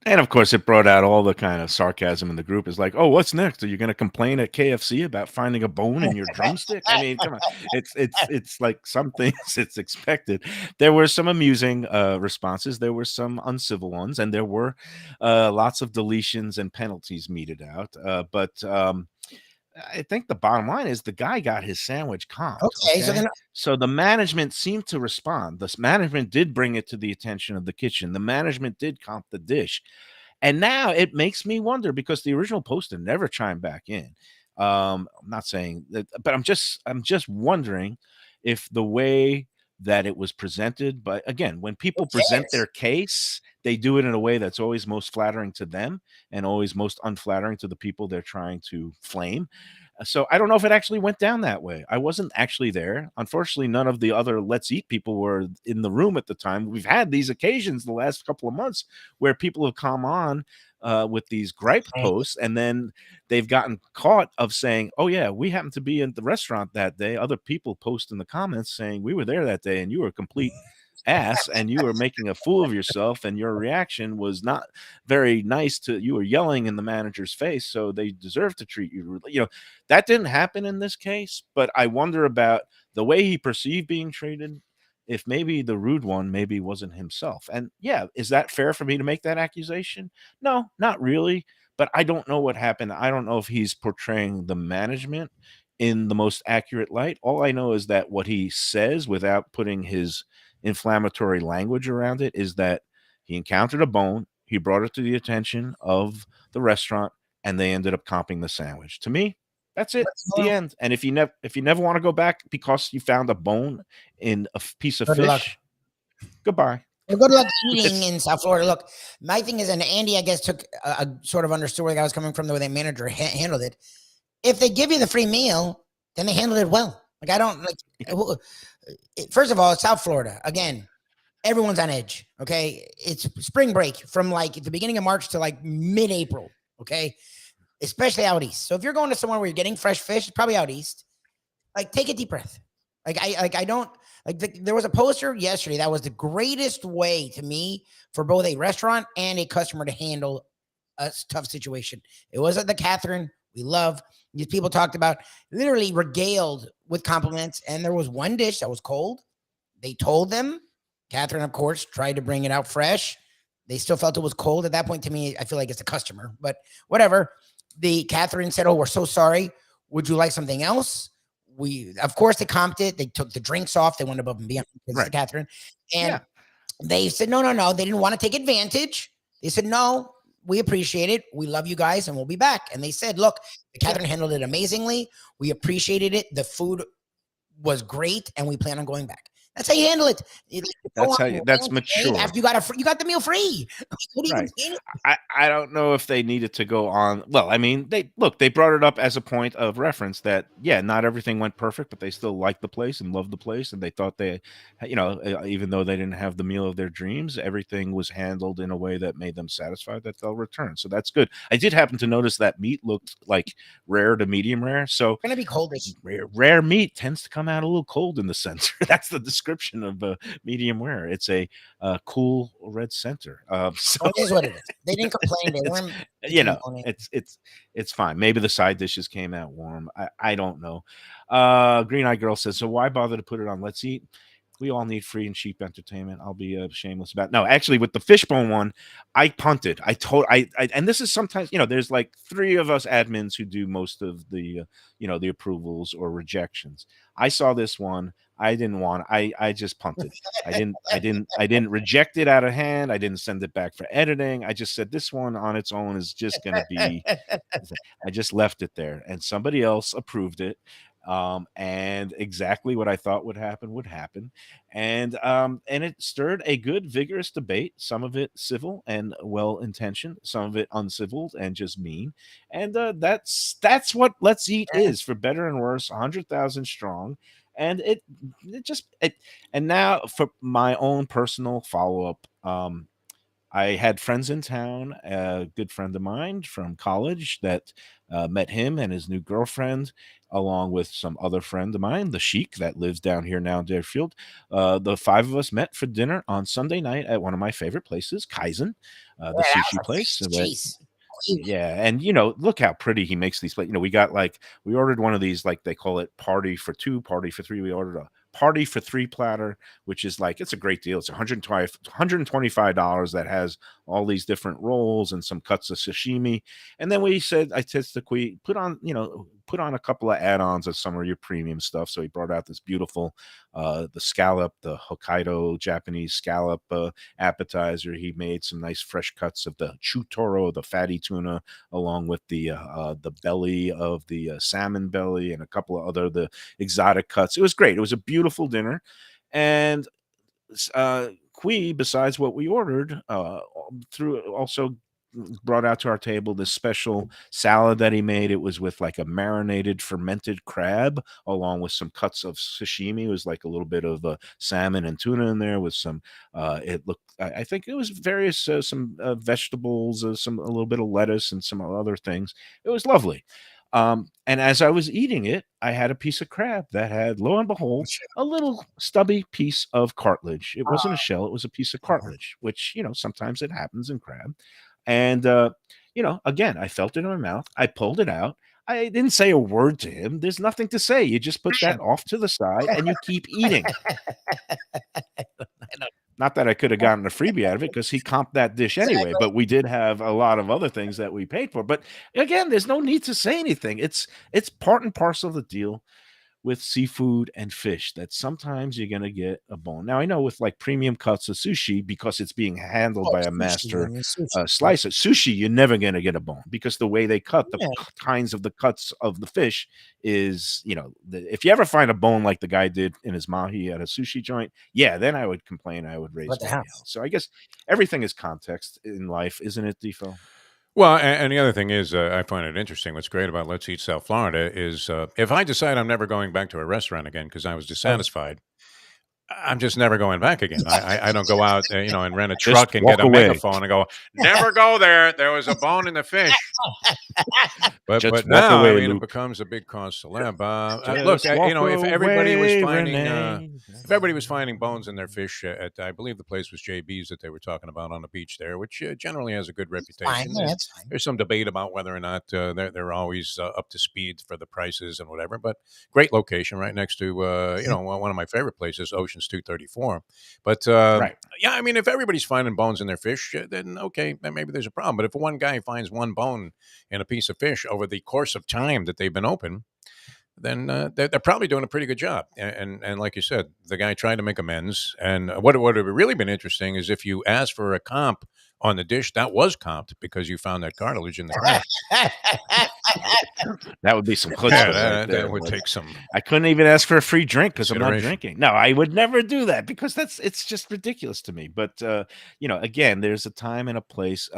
And of course, it brought out all the kind of sarcasm in the group. Is like, oh, what's next? Are you going to complain at KFC about finding a bone in your drumstick? I mean, come on, it's like some things it's expected. There were some amusing responses. There were some uncivil ones, and there were lots of deletions and penalties meted out. But I think the bottom line is the guy got his sandwich comped. Okay. So the management seemed to respond. The management did bring it to the attention of the kitchen. The management did comp the dish. And now it makes me wonder, because the original poster never chimed back in. I'm not saying that, but I'm just wondering if the way that it was presented, but again, when people present their case, they do it in a way that's always most flattering to them and always most unflattering to the people they're trying to flame. So I don't know if it actually went down that way. I wasn't actually there. Unfortunately, none of the other Let's Eat people were in the room at the time. We've had these occasions the last couple of months where people have come on with these gripe posts, and then they've gotten caught of saying, oh yeah, we happened to be in the restaurant that day. Other people post in the comments saying we were there that day and you were a complete ass and you were making a fool of yourself, and your reaction was not very nice. You were yelling in the manager's face, so they deserve to treat you rudely. That didn't happen in this case, but I wonder about the way he perceived being treated, if maybe the rude one maybe wasn't himself. And yeah, is that fair for me to make that accusation? No, not really. But I don't know what happened. I don't know if he's portraying the management in the most accurate light. All I know is that what he says, without putting his inflammatory language around it, is that he encountered a bone, he brought it to the attention of the restaurant, and they ended up comping the sandwich. To me, that's it. The end. And if you never want to go back because you found a bone in a piece of fish, goodbye. Well, good luck eating in South Florida. Look, my thing is, and Andy, I guess, took a sort of understood where the guy was coming from, the way the manager handled it. If they give you the free meal, then they handled it well. Like, I don't like. First of all, it's South Florida. Again, everyone's on edge. Okay, it's spring break from like the beginning of March to like mid-April. Okay. especially out east. So if you're going to somewhere where you're getting fresh fish, it's probably out east. Like, take a deep breath. I don't like. There was a poster yesterday that was the greatest way to me for both a restaurant and a customer to handle a tough situation. It was at the Catherine. We love these people talked about, literally regaled with compliments. And there was one dish that was cold. They told them. Catherine, of course, tried to bring it out fresh. They still felt it was cold at that point. To me, I feel like it's a customer, but whatever. The Catherine said, "Oh, we're so sorry. Would you like something else?" Of course, they comped it. They took the drinks off. They went above and beyond because Right. it's Catherine. And they said, no. They didn't want to take advantage. They said, no, we appreciate it. We love you guys and we'll be back. And they said, look, the Catherine handled it amazingly. We appreciated it. The food was great and we plan on going back. That's how you handle it. That's mature. After you got the meal free. What do you Right. I don't know if they needed to go on. Well, I mean, they brought it up as a point of reference that, yeah, not everything went perfect, but they still liked the place and loved the place. And they thought even though they didn't have the meal of their dreams, everything was handled in a way that made them satisfied that they'll return. So that's good. I did happen to notice that meat looked like rare to medium rare. So it's going to be coldish. Rare meat tends to come out a little cold in the center. That's the description of medium rare. It's a cool red center. So it is what it is. They didn't complain. They weren't, it's fine. Maybe the side dishes came out warm. I don't know. Green Eye Girl says, so why bother to put it on Let's Eat? We all need free and cheap entertainment. I'll be shameless about it. No, actually, with the fishbone one, I punted. And this is sometimes, there's like 3 of us admins who do most of the, the approvals or rejections. I saw this one. I didn't want. I just punted. I didn't reject it out of hand. I didn't send it back for editing. I just said this one on its own is just going to be. I just left it there, and somebody else approved it. And exactly what I thought would happen. And it stirred a good, vigorous debate, some of it civil and well-intentioned, some of it uncivil and just mean. And that's what Let's Eat is, for better and worse, 100,000 strong. And and now for my own personal follow-up, I had friends in town, a good friend of mine from college that met him and his new girlfriend, along with some other friend of mine, the Sheik, that lives down here now in Deerfield. The 5 of us met for dinner on Sunday night at one of my favorite places, Kaizen, the sushi place. Yeah, and look how pretty he makes these plates. We ordered one of these, like they call it party for 2, party for 3. We ordered a party for 3 platter, which is it's a great deal. It's $125 that has all these different rolls and some cuts of sashimi. And then I said to Kui, put on a couple of add-ons of some of your premium stuff. So he brought out this beautiful the scallop, the Hokkaido Japanese scallop appetizer. He made some nice fresh cuts of the chutoro, the fatty tuna, along with the belly of the salmon belly, and a couple of other the exotic cuts. It was great. It was a beautiful dinner. And Kui, besides what we ordered, also brought out to our table this special salad that he made. It was with like a marinated fermented crab along with some cuts of sashimi. It was like a little bit of salmon and tuna in there with some I think it was various some vegetables, a little bit of lettuce and some other things. It was lovely. And as I was eating it, I had a piece of crab that had, lo and behold, a little stubby piece of cartilage. It wasn't a shell. It was a piece of cartilage, which, sometimes it happens in crab. And, again, I felt it in my mouth. I pulled it out. I didn't say a word to him. There's nothing to say. You just put that off to the side and you keep eating. Not that I could have gotten a freebie out of it because he comped that dish anyway, but we did have a lot of other things that we paid for. But again, there's no need to say anything. It's part and parcel of the deal with seafood and fish that sometimes you're going to get a bone. Now, I know with like premium cuts of sushi, because it's being handled by a master slicer, sushi, you're never going to get a bone because the way they cut the kinds of the cuts of the fish is, if you ever find a bone like the guy did in his mahi at a sushi joint, then I would complain. I would raise my hell. So I guess everything is context in life, isn't it, Defo? Well, and the other thing is, I find it interesting. What's great about Let's Eat South Florida is if I decide I'm never going back to a restaurant again because I was dissatisfied, I'm just never going back again. I don't go out, and rent a truck and get a megaphone and go, never go there. There was a bone in the fish. But Just walk now, I away, mean, it Luke. becomes a big cause celeb. Look, Just walk if everybody was away, finding Renee. if everybody was finding bones in their fish at, I believe the place was JB's that they were talking about on the beach there, which generally has a good Fine. reputation. Yeah, that's fine. There's some debate about whether or not they're always up to speed for the prices and whatever, but great location right next to one of my favorite places, Ocean's 234. But Right. yeah, I mean, if everybody's finding bones in their fish, then okay, then maybe there's a problem. But if one guy finds one bone in a piece of fish over the course of time that they've been open, then they're probably doing a pretty good job. And like you said, the guy tried to make amends. And what would have really been interesting is if you asked for a comp on the dish, that was comped because you found that cartilage in the crab. That would be some chutzpah Yeah, right there. that would Like, take some. I couldn't even ask for a free drink because I'm not Consideration. drinking. No, I would never do that because it's just ridiculous to me. But again, there's a time and a place.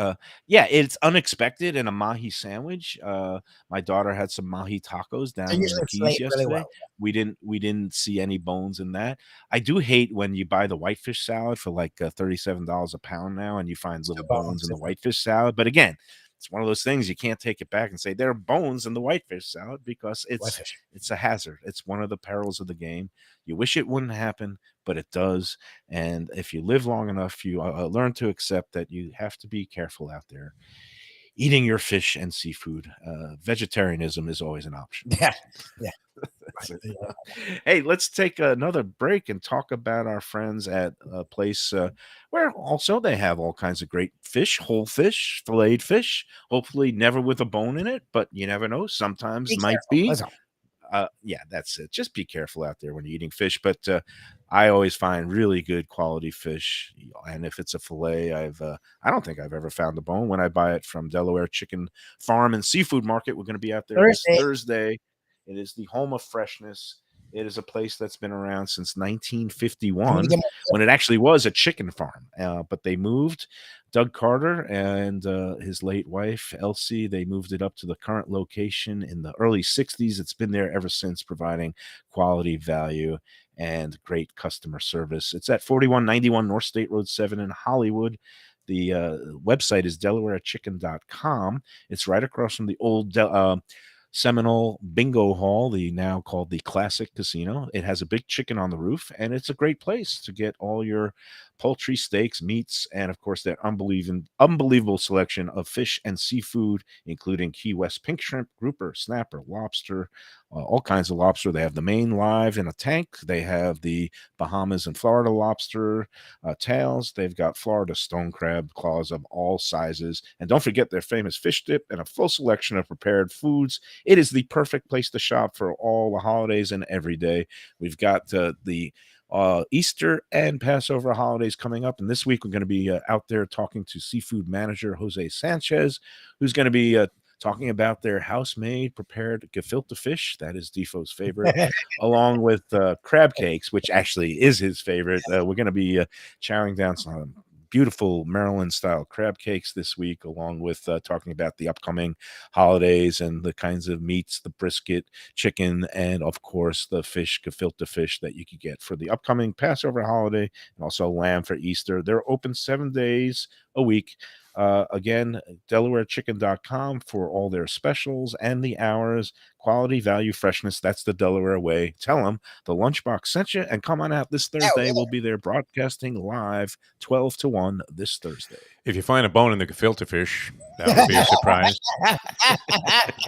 Yeah, it's unexpected in a mahi sandwich. My daughter had some mahi tacos down They in usually the Keys flake yesterday. really well. We didn't see any bones in that. I do hate when you buy the whitefish salad for like $37 a pound now, and you find little bones in the whitefish salad. But again, it's one of those things you can't take it back and say there are bones in the whitefish salad because it's a hazard. It's one of the perils of the game. You wish it wouldn't happen, but it does. And if you live long enough, you learn to accept that you have to be careful out there eating your fish and seafood. Vegetarianism is always an option. Yeah, yeah. That's it. Hey, let's take another break and talk about our friends at a place where also they have all kinds of great fish, whole fish, filleted fish, hopefully never with a bone in it, but you never know. Sometimes Be might careful. be. That's all. Yeah, that's it. Just be careful out there when you're eating fish. But I always find really good quality fish, and if it's a fillet, I don't think I've ever found a bone when I buy it from Delaware Chicken Farm and Seafood Market. We're going to be out there this Thursday. It is the home of freshness. It is a place that's been around since 1951 when it actually was a chicken farm, but they moved. Doug Carter and his late wife, Elsie, they moved it up to the current location in the early 60s. It's been there ever since, providing quality value and great customer service. It's at 4191 North State Road 7 in Hollywood. The website is delawarechicken.com. It's right across from the old Seminole Bingo Hall, the now called the Classic Casino. It has a big chicken on the roof, and it's a great place to get all your poultry, steaks, meats, and of course their unbelievable selection of fish and seafood, including Key West pink shrimp, grouper, snapper, lobster, all kinds of lobster. They have the Maine live in a tank. They have the Bahamas and Florida lobster tails. They've got Florida stone crab claws of all sizes. And don't forget their famous fish dip and a full selection of prepared foods. It is the perfect place to shop for all the holidays and every day. We've got the Easter and Passover holidays coming up. And this week we're going to be out there talking to seafood manager Jose Sanchez, who's going to be talking about their house-made prepared gefilte fish. That is Defo's favorite, along with crab cakes, which actually is his favorite. We're going to be chowing down some beautiful Maryland-style crab cakes this week, along with talking about the upcoming holidays and the kinds of meats, the brisket, chicken, and, of course, the fish, gefilte fish that you could get for the upcoming Passover holiday, and also lamb for Easter. They're open 7 days a week. Again, DelawareChicken.com for all their specials and the hours, quality, value, freshness. That's the Delaware way. Tell them the Lunchbox sent you, and come on out this Thursday. We'll be there broadcasting live 12 to 1 this Thursday. If you find a bone in the gefilte fish, that would be a surprise.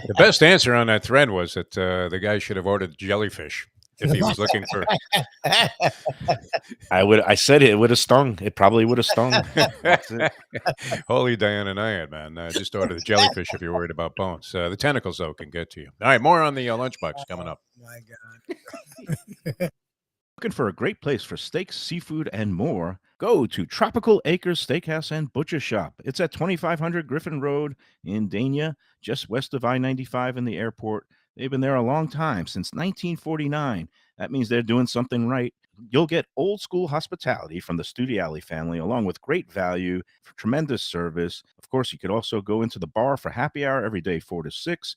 The best answer on that thread was that the guy should have ordered jellyfish if he was looking for. I said it would have stung. It probably would have stung. That's it. Holy Diana Nyad, man. Just order the jellyfish if you're worried about bones. The tentacles, though, can get to you. All right, more on the Lunchbox coming up. My God. Looking for a great place for steaks, seafood, and more? Go to Tropical Acres Steakhouse and Butcher Shop. It's at 2500 Griffin Road in Dania, just west of I-95 and the airport. They've been there a long time, since 1949. That means they're doing something right. You'll get old school hospitality from the Studiali family, along with great value, for tremendous service. Of course, you could also go into the bar for happy hour every day, 4 to 6.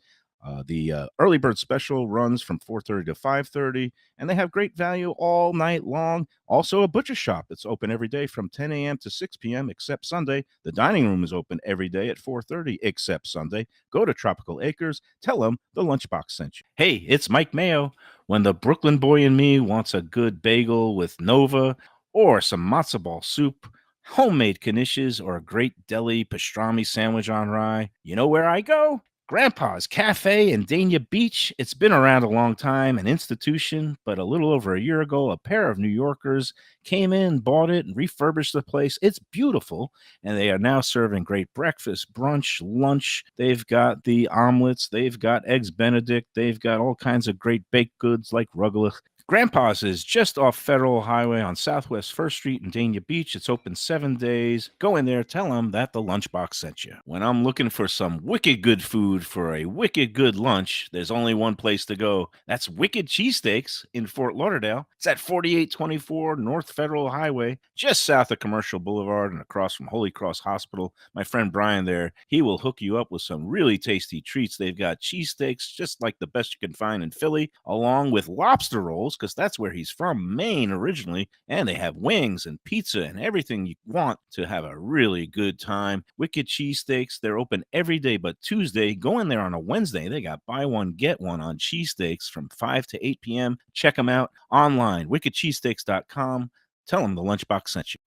The early bird special runs from 4:30 to 5:30, and they have great value all night long. Also, a butcher shop that's open every day from 10 a.m. to 6 p.m. except Sunday. The dining room is open every day at 4:30 except Sunday. Go to Tropical Acres. Tell them the Lunchbox sent you. Hey, it's Mike Mayo. When the Brooklyn boy in me wants a good bagel with Nova or some matzo ball soup, homemade knishes, or a great deli pastrami sandwich on rye, you know where I go? Grandpa's Cafe in Dania Beach. It's been around a long time, an institution, but a little over a year ago, a pair of New Yorkers came in, bought it, and refurbished the place. It's beautiful, and they are now serving great breakfast, brunch, lunch. They've got the omelets, they've got eggs Benedict, they've got all kinds of great baked goods like rugelach. Grandpa's is just off Federal Highway on Southwest First Street in Dania Beach. It's open 7 days. Go in there, tell them that the Lunchbox sent you. When I'm looking for some wicked good food for a wicked good lunch, there's only one place to go. That's Wicked Cheesesteaks in Fort Lauderdale. It's at 4824 North Federal Highway, just south of Commercial Boulevard and across from Holy Cross Hospital. My friend Brian there, he will hook you up with some really tasty treats. They've got cheesesteaks, just like the best you can find in Philly, along with lobster rolls, because that's where he's from, Maine originally, and they have wings and pizza and everything you want to have a really good time. Wicked Cheesesteaks, they're open every day but Tuesday. Go in there on a Wednesday. They got buy one, get one on cheesesteaks from 5 to 8 p.m. Check them out online, wickedcheesesteaks.com. Tell them the Lunchbox sent you.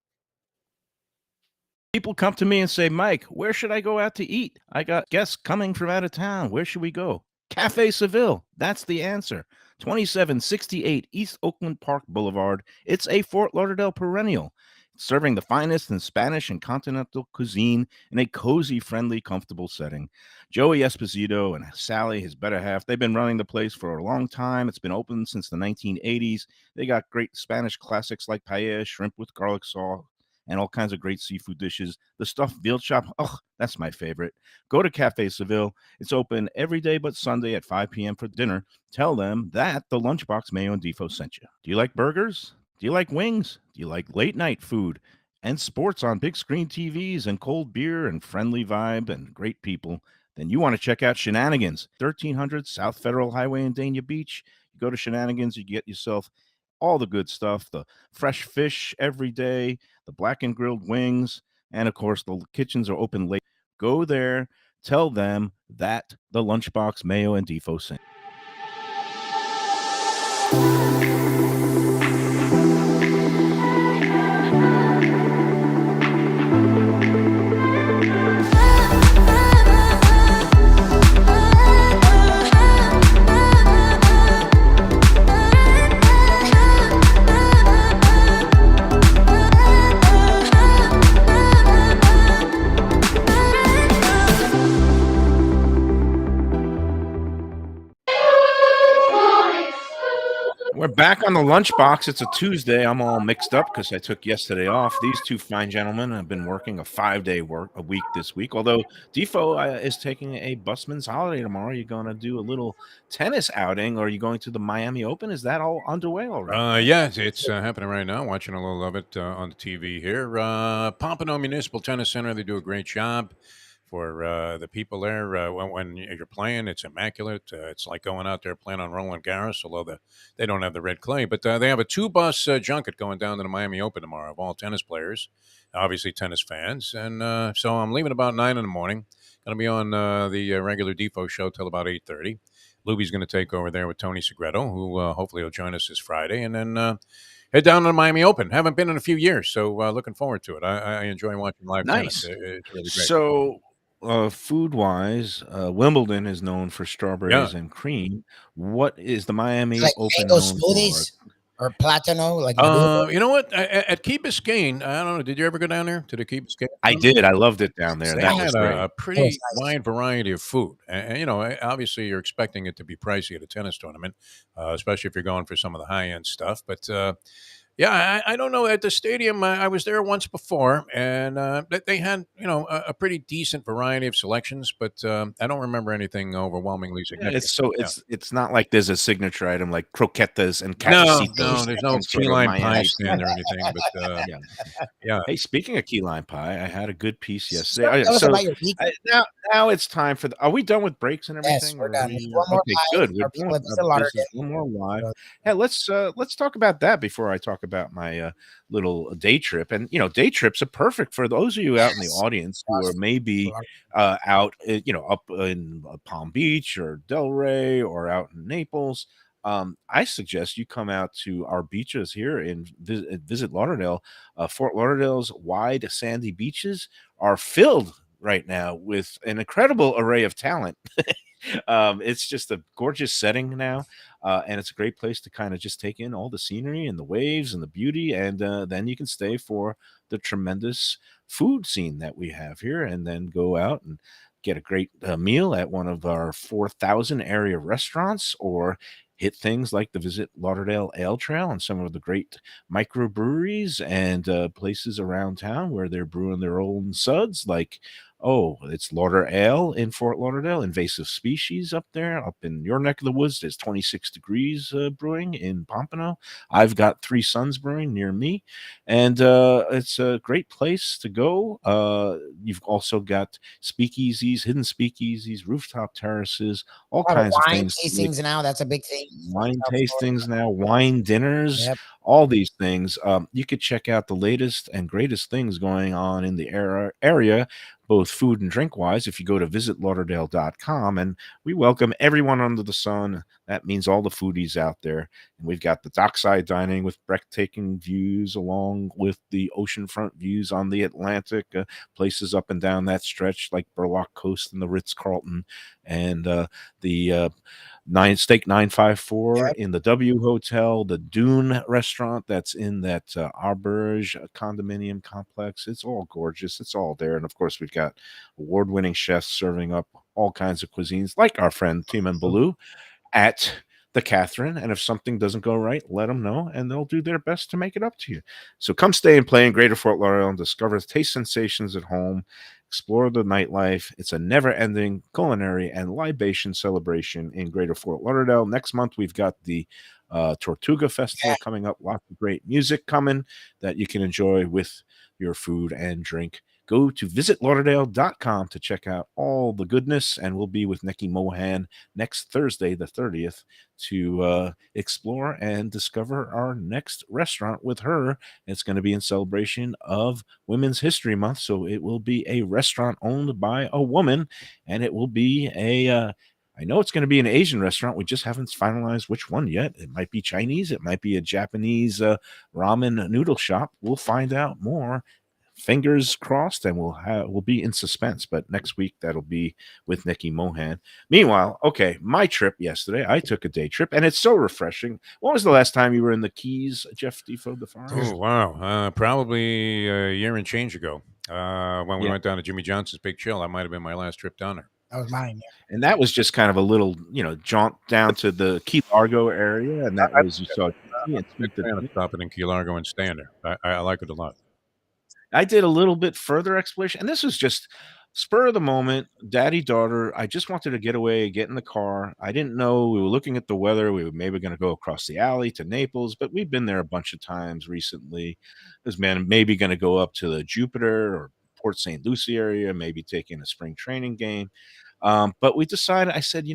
People come to me and say, Mike, where should I go out to eat? I got guests coming from out of town. Where should we go? Cafe Seville. That's the answer. 2768 East Oakland Park Boulevard. It's a Fort Lauderdale perennial, serving the finest in Spanish and continental cuisine in a cozy, friendly, comfortable setting. Joey Esposito and Sally, his better half, they've been running the place for a long time. It's been open since the 1980s. They got great Spanish classics like paella, shrimp with garlic sauce, and all kinds of great seafood dishes. The stuffed veal chop, oh, that's my favorite. Go to Cafe Seville. It's open every day but Sunday at 5 p.m. for dinner. Tell them that the Lunchbox Mayo and Defo sent you. Do you like burgers? Do you like wings? Do you like late night food and sports on big screen TVs and cold beer and friendly vibe and great people? Then you want to check out Shenanigans, 1300 South Federal Highway in Dania Beach. You go to Shenanigans, you get yourself all the good stuff, the fresh fish every day, the blackened grilled wings, and of course, the kitchens are open late. Go there, tell them that the Lunchbox Mayo and Defo sent. We're back on the Lunchbox. It's a Tuesday. I'm all mixed up because I took yesterday off. These two fine gentlemen have been working a 5-day a week this week. Although Defo is taking a busman's holiday tomorrow. You're going to do a little tennis outing, or are you going to the Miami Open? Is that all underway already? Yeah, it's happening right now. Watching a little of it on the TV here. Pompano Municipal Tennis Center, they do a great job for the people there. When you're playing, it's immaculate. It's like going out there playing on Roland Garros, although they don't have the red clay. But they have a 2-bus junket going down to the Miami Open tomorrow of all tennis players, obviously tennis fans. And so I'm leaving about 9 in the morning. Going to be on the regular Defo show till about 8:30. Lubie's going to take over there with Tony Segreto, who hopefully will join us this Friday. And then head down to the Miami Open. Haven't been in a few years, so looking forward to it. I enjoy watching live tennis. It's really great. So, food-wise, Wimbledon is known for strawberries and cream. What is the Miami Like Open mango known smoothies or Platano, like You know what? At Key Biscayne, I don't know. Did you ever go down there to the Key Biscayne? I did. I loved it down there. They That had was a great. pretty nice. wide variety of food. And, you know, obviously you're expecting it to be pricey at a tennis tournament, especially if you're going for some of the high-end stuff. But Yeah, I don't know. At the stadium, I was there once before, and they had a pretty decent variety of selections, but I don't remember anything overwhelmingly Yeah, significant. Yeah. it's not like there's a signature item like croquetas and No, Beef no, cafecitos there's at no some key sort of lime pie Miami. stand or anything, but Yeah. yeah. Hey, speaking of key lime pie, I had a good piece So yesterday. Oh, yeah, tell us so about your weekend. now it's time for are we done with breaks and Yes, everything, we're or are done. we One more okay, live. good. We're Our done people with at Vista Lauderdale. business. One more live. So, Yeah, let's talk about that before I talk about my little day trip. And day trips are perfect for those of you out in the yes. audience who are Awesome. maybe out up in Palm Beach or Delray or out in Naples. I suggest you come out to our beaches here and visit Lauderdale. Fort Lauderdale's wide sandy beaches are filled right now with an incredible array of talent. It's just a gorgeous setting now, and it's a great place to kind of just take in all the scenery and the waves and the beauty, and then you can stay for the tremendous food scene that we have here, and then go out and get a great meal at one of our 4,000 area restaurants, or hit things like the Visit Lauderdale Ale Trail and some of the great microbreweries and places around town where they're brewing their own suds, like it's Lauder Ale in Fort Lauderdale, Invasive Species up there. Up in your neck of the woods, there's 26 Degrees Brewing in Pompano. I've got Three Sons Brewing near me, and it's a great place to go. You've also got speakeasies, hidden speakeasies, rooftop terraces, all A lot of kinds of wine things to make tastings now. That's a big thing. wine South Florida. tastings now, wine dinners, Yep. all these things. You could check out the latest and greatest things going on in the area, both food and drink wise, if you go to visitlauderdale.com. And we welcome everyone under the sun. That means all the foodies out there. And we've got the dockside dining with breathtaking views, along with the oceanfront views on the Atlantic, places up and down that stretch like Burlock Coast and the Ritz Carlton, and the Steak 954 Yep. in the W Hotel, the Dune restaurant that's in that Auberge condominium complex. It's all gorgeous. It's all there. And of course, we've got award winning chefs serving up all kinds of cuisines, like our friend Tim and Baloo at the Catherine. And if something doesn't go right, let them know, and they'll do their best to make it up to you. So come stay and play in Greater Fort Lauderdale and discover taste sensations at home. Explore the nightlife. It's a never ending culinary and libation celebration in Greater Fort Lauderdale. Next month, we've got the Tortuga Festival coming up. Lots of great music coming that you can enjoy with your food and drink. Go to visitlauderdale.com to check out all the goodness, and we'll be with Nikki Mohan next Thursday, the 30th, to explore and discover our next restaurant with her. It's going to be in celebration of Women's History Month, so it will be a restaurant owned by a woman, and it will be I know it's going to be an Asian restaurant. We just haven't finalized which one yet. It might be Chinese. It might be a Japanese ramen noodle shop. We'll find out more. Fingers crossed, and we'll be in suspense. But next week that'll be with Nikki Mohan. Meanwhile, okay, my trip yesterday. I took a day trip, and it's so refreshing. When was the last time you were in the Keys, Jeff Defo DeForest? Oh wow, probably a year and change ago. When we Yeah, went down to Jimmy Johnson's Big Chill, that might have been my last trip down there. That was mine. and that was just kind of a little, jaunt down to the Key Largo area, and that I'm was you saw Disney and a big spent the fan of day. stopping in Key Largo and staying there. I like it a lot. I did a little bit further exploration, and this was just spur of the moment, daddy daughter. I just wanted to get away, get in the car. I didn't know we were looking at the weather. We were maybe going to go across the alley to Naples, but we've been there a bunch of times recently. This man maybe going to go up to the Jupiter or Port St. Lucie area, maybe taking a spring training game. But we decided. I said,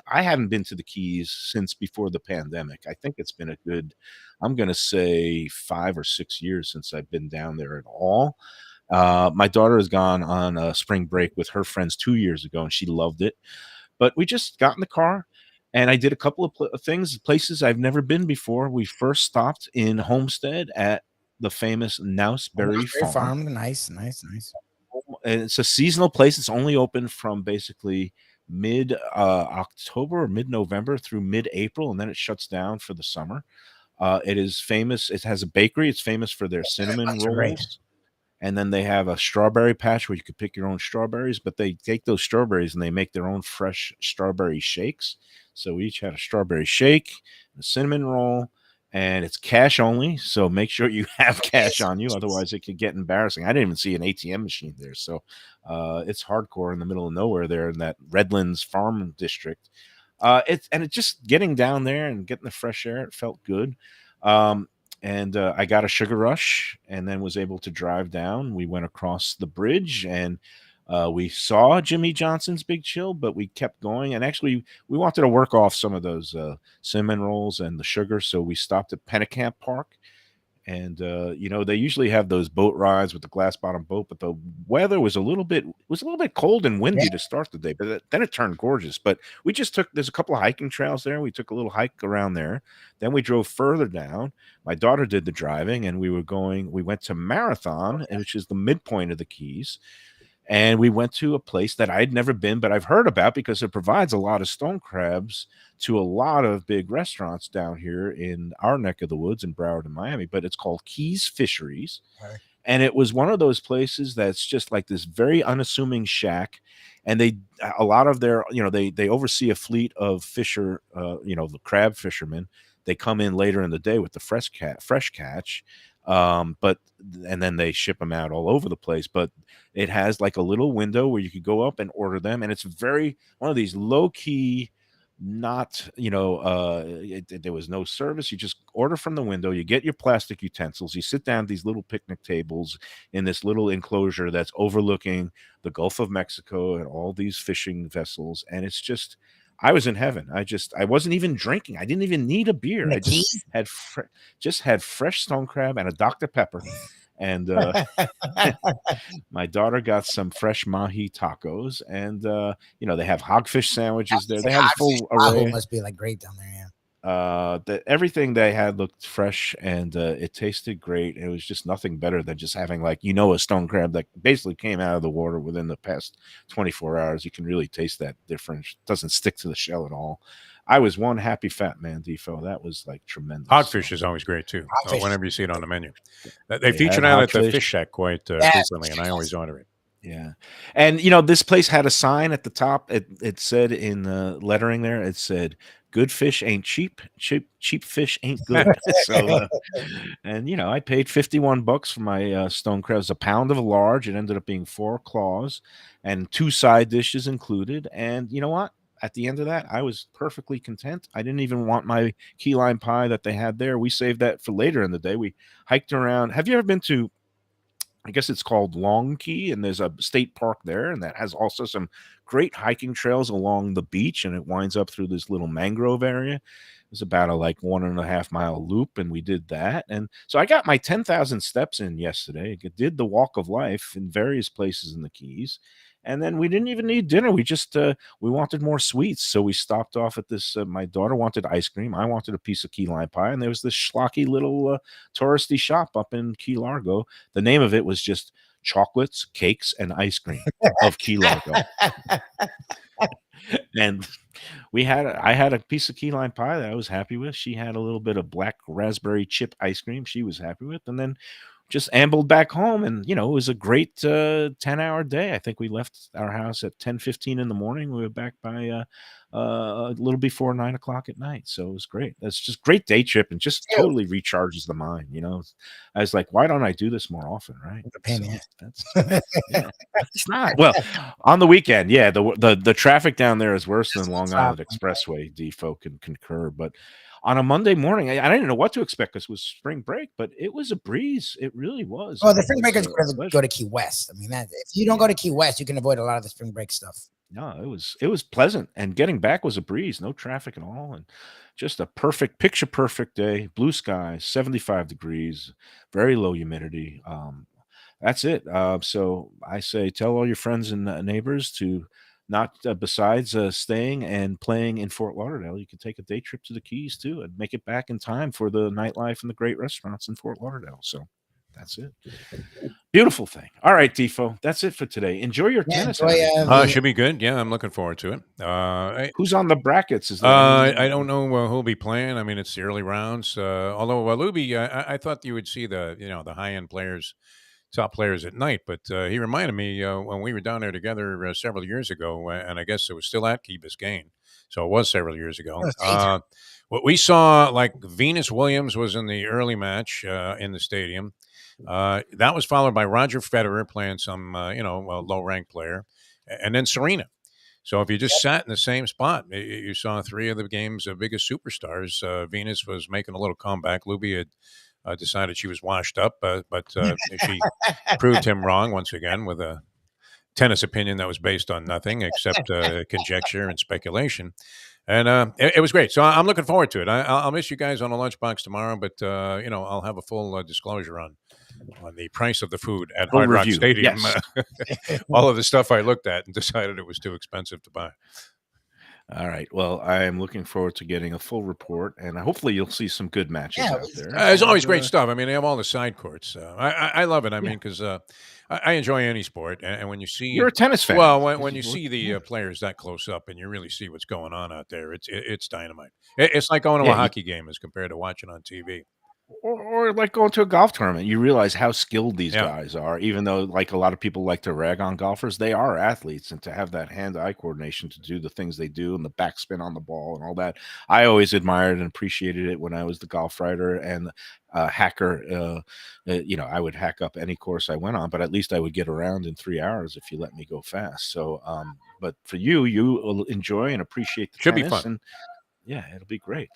I haven't been to the Keys since before the pandemic. I think it's been a good, I'm going to say 5 or 6 years since I've been down there at all. My daughter has gone on a spring break with her friends 2 years ago, and she loved it. But we just got in the car, and I did a couple of places I've never been before. We first stopped in Homestead at the famous Nouseberry Very Farm, farm. Nice, nice, nice. and it's a seasonal place. It's only open from basically mid October or mid November through mid April, and then it shuts down for the summer. It is famous. It has a bakery. It's famous for their cinnamon Buns are great. rolls. And then they have a strawberry patch where you could pick your own strawberries, but they take those strawberries and they make their own fresh strawberry shakes. So we each had a strawberry shake, a cinnamon roll, and it's cash only. So make sure you have cash on you, Yes. otherwise it could get embarrassing. I didn't even see an ATM machine there, so it's hardcore in the middle of nowhere there in that Redlands Farm District. It's just getting down there and getting the fresh air. It felt good. Um, and I got a sugar rush, and then was able to drive down. We went across the bridge, and we saw Jimmy Johnson's Big Chill, but we kept going. And actually, we wanted to work off some of those cinnamon rolls and the sugar, so we stopped at Pennicamp Park. And they usually have those boat rides with the glass bottom boat, but the weather was a little bit cold and windy Yeah. to start the day, but then it turned gorgeous. But we just there's a couple of hiking trails there. We took a little hike around there. Then we drove further down. My daughter did the driving, and we went to Marathon, which is the midpoint of the Keys. And we went to a place that I'd never been, but I've heard about because it provides a lot of stone crabs to a lot of big restaurants down here in our neck of the woods in Broward and Miami. But it's called Keys Fisheries. Okay. And it was one of those places that's just like this very unassuming shack. And a lot of their, they oversee a fleet of the crab fishermen. They come in later in the day with the fresh catch. And then they ship them out all over the place. But it has like a little window where you could go up and order them. And it's one of these low key, not, there was no service. You just order from the window, you get your plastic utensils, you sit down at these little picnic tables in this little enclosure that's overlooking the Gulf of Mexico and all these fishing vessels. And it's just, I was in heaven. I wasn't even drinking. I didn't even need a beer. The I just Keys? had fresh stone crab and a Dr. Pepper. And my daughter got some fresh mahi tacos, and they have hogfish sandwiches there. They have a full array. Must be like great down there. Yeah. Everything they had looked fresh, and it tasted great. It was just nothing better than just having a stone crab that basically came out of the water within the past 24 hours. You can really taste that difference. It doesn't stick to the shell at all. I was one happy fat man, Defo. That was like tremendous. Hogfish is always great too. Hogfish. Whenever you see it on the menu, they They feature had that at the hogfish. Fish Shack quite Yes. frequently, and I always order it. Yeah. And this place had a sign at the top. It said in lettering there, it said, "Good fish ain't cheap. Cheap fish ain't good." So and I paid $51 for my stone crabs, a pound of large. It ended up being 4 claws and 2 side dishes included. And you know what? At the end of that, I was perfectly content. I didn't even want my key lime pie that they had there. We saved that for later in the day. We hiked around. Have you ever been to, I guess it's called Long Key, and there's a state park there, and that has also some great hiking trails along the beach, and it winds up through this little mangrove area. It was about a 1.5 mile loop, and we did that. And so I got my 10,000 steps in yesterday. I did the walk of life in various places in the Keys. And then we didn't even need dinner. We just we wanted more sweets, so we stopped off at this. My daughter wanted ice cream. I wanted a piece of key lime pie, and there was this schlocky little touristy shop up in Key Largo. The name of it was just Chocolates, Cakes, and Ice Cream of Key Largo. And I had a piece of key lime pie that I was happy with. She had a little bit of black raspberry chip ice cream she was happy with, and then just ambled back home. And it was a great 10-hour day. I think we left our house at 10:15 in the morning. We were back by a little before 9 o'clock at night. So it was great. That's just great day trip, and just totally recharges the mind. I was like, why don't I do this more often, right? It's not. Well, on the weekend, yeah, the traffic down there is worse than Long Island Expressway. Defo can concur. But on a Monday morning, I didn't know what to expect because it was spring break, but it was a breeze. It really was. Well, the spring breakers go to Key West. I mean, if you don't go to Key West, you can avoid a lot of the spring break stuff. No, it was pleasant, and getting back was a breeze. No traffic at all, and just a picture perfect day. Blue skies, 75 degrees, very low humidity. That's it. So I say, tell all your friends and neighbors to not besides staying and playing in Fort Lauderdale, you can take a day trip to the Keys too and make it back in time for the nightlife and the great restaurants in Fort Lauderdale. So that's it. Beautiful thing. All right, Defo, that's it for today. Enjoy your tennis. Should be good. Yeah, I'm looking forward to it. Who's on the brackets? I don't know who'll be playing. I mean, it's the early rounds. Although Lubie, I thought you would see the high end players, top players at night, but he reminded me when we were down there together several years ago, and I guess it was still at Key Biscayne, so it was several years ago. What we saw, like Venus Williams was in the early match in the stadium. That was followed by Roger Federer playing some, low ranked player, and then Serena. So if you just sat in the same spot, you saw three of the game's biggest superstars. Venus was making a little comeback. Lubie had decided she was washed up, but she proved him wrong once again with a tennis opinion that was based on nothing except conjecture and speculation. And it was great. So I'm looking forward to it. I'll miss you guys on the lunchbox tomorrow, but I'll have a full disclosure on the price of the food at Full Hard Rock review, Stadium. yes. All of the stuff I looked at and decided it was too expensive to buy. All right. Well, I am looking forward to getting a full report, and hopefully you'll see some good matches Yeah, out there. There's always And, great stuff. I mean, they have all the side courts. I love it. I mean, because I enjoy any sport, and when you see You're a tennis fan. well, when you see the players that close up and you really see what's going on out there, it's dynamite. It's like going to a Yeah, hockey game as compared to watching on TV. or like going to a golf tournament, you realize how skilled these Yeah. guys are. Even though, like, a lot of people like to rag on golfers, they are athletes, and to have that hand-eye coordination to do the things they do and the backspin on the ball and all that, I always admired and appreciated it when I was the golf writer and hacker. I would hack up any course I went on, but at least I would get around in 3 hours if you let me go fast. So, but for you will enjoy and appreciate the Should be tennis, fun. and yeah, it'll be great.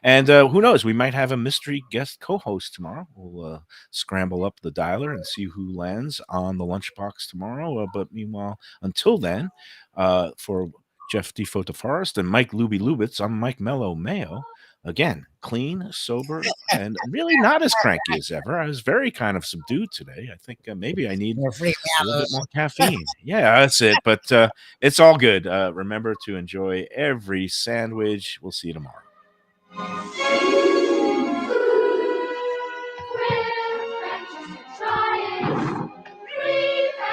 And who knows? We might have a mystery guest co-host tomorrow. We'll scramble up the dialer and see who lands on the lunchbox tomorrow. But meanwhile, until then, for Jeff Defo DeForest and Mike Lubie Lubitz, I'm Mike Mello Mayo. Again, clean, sober, and really not as cranky as ever. I was very kind of subdued today. I think maybe I need You're freaking a out. little bit more caffeine. Yeah, that's it. But it's all good. Remember to enjoy every sandwich. We'll see you tomorrow.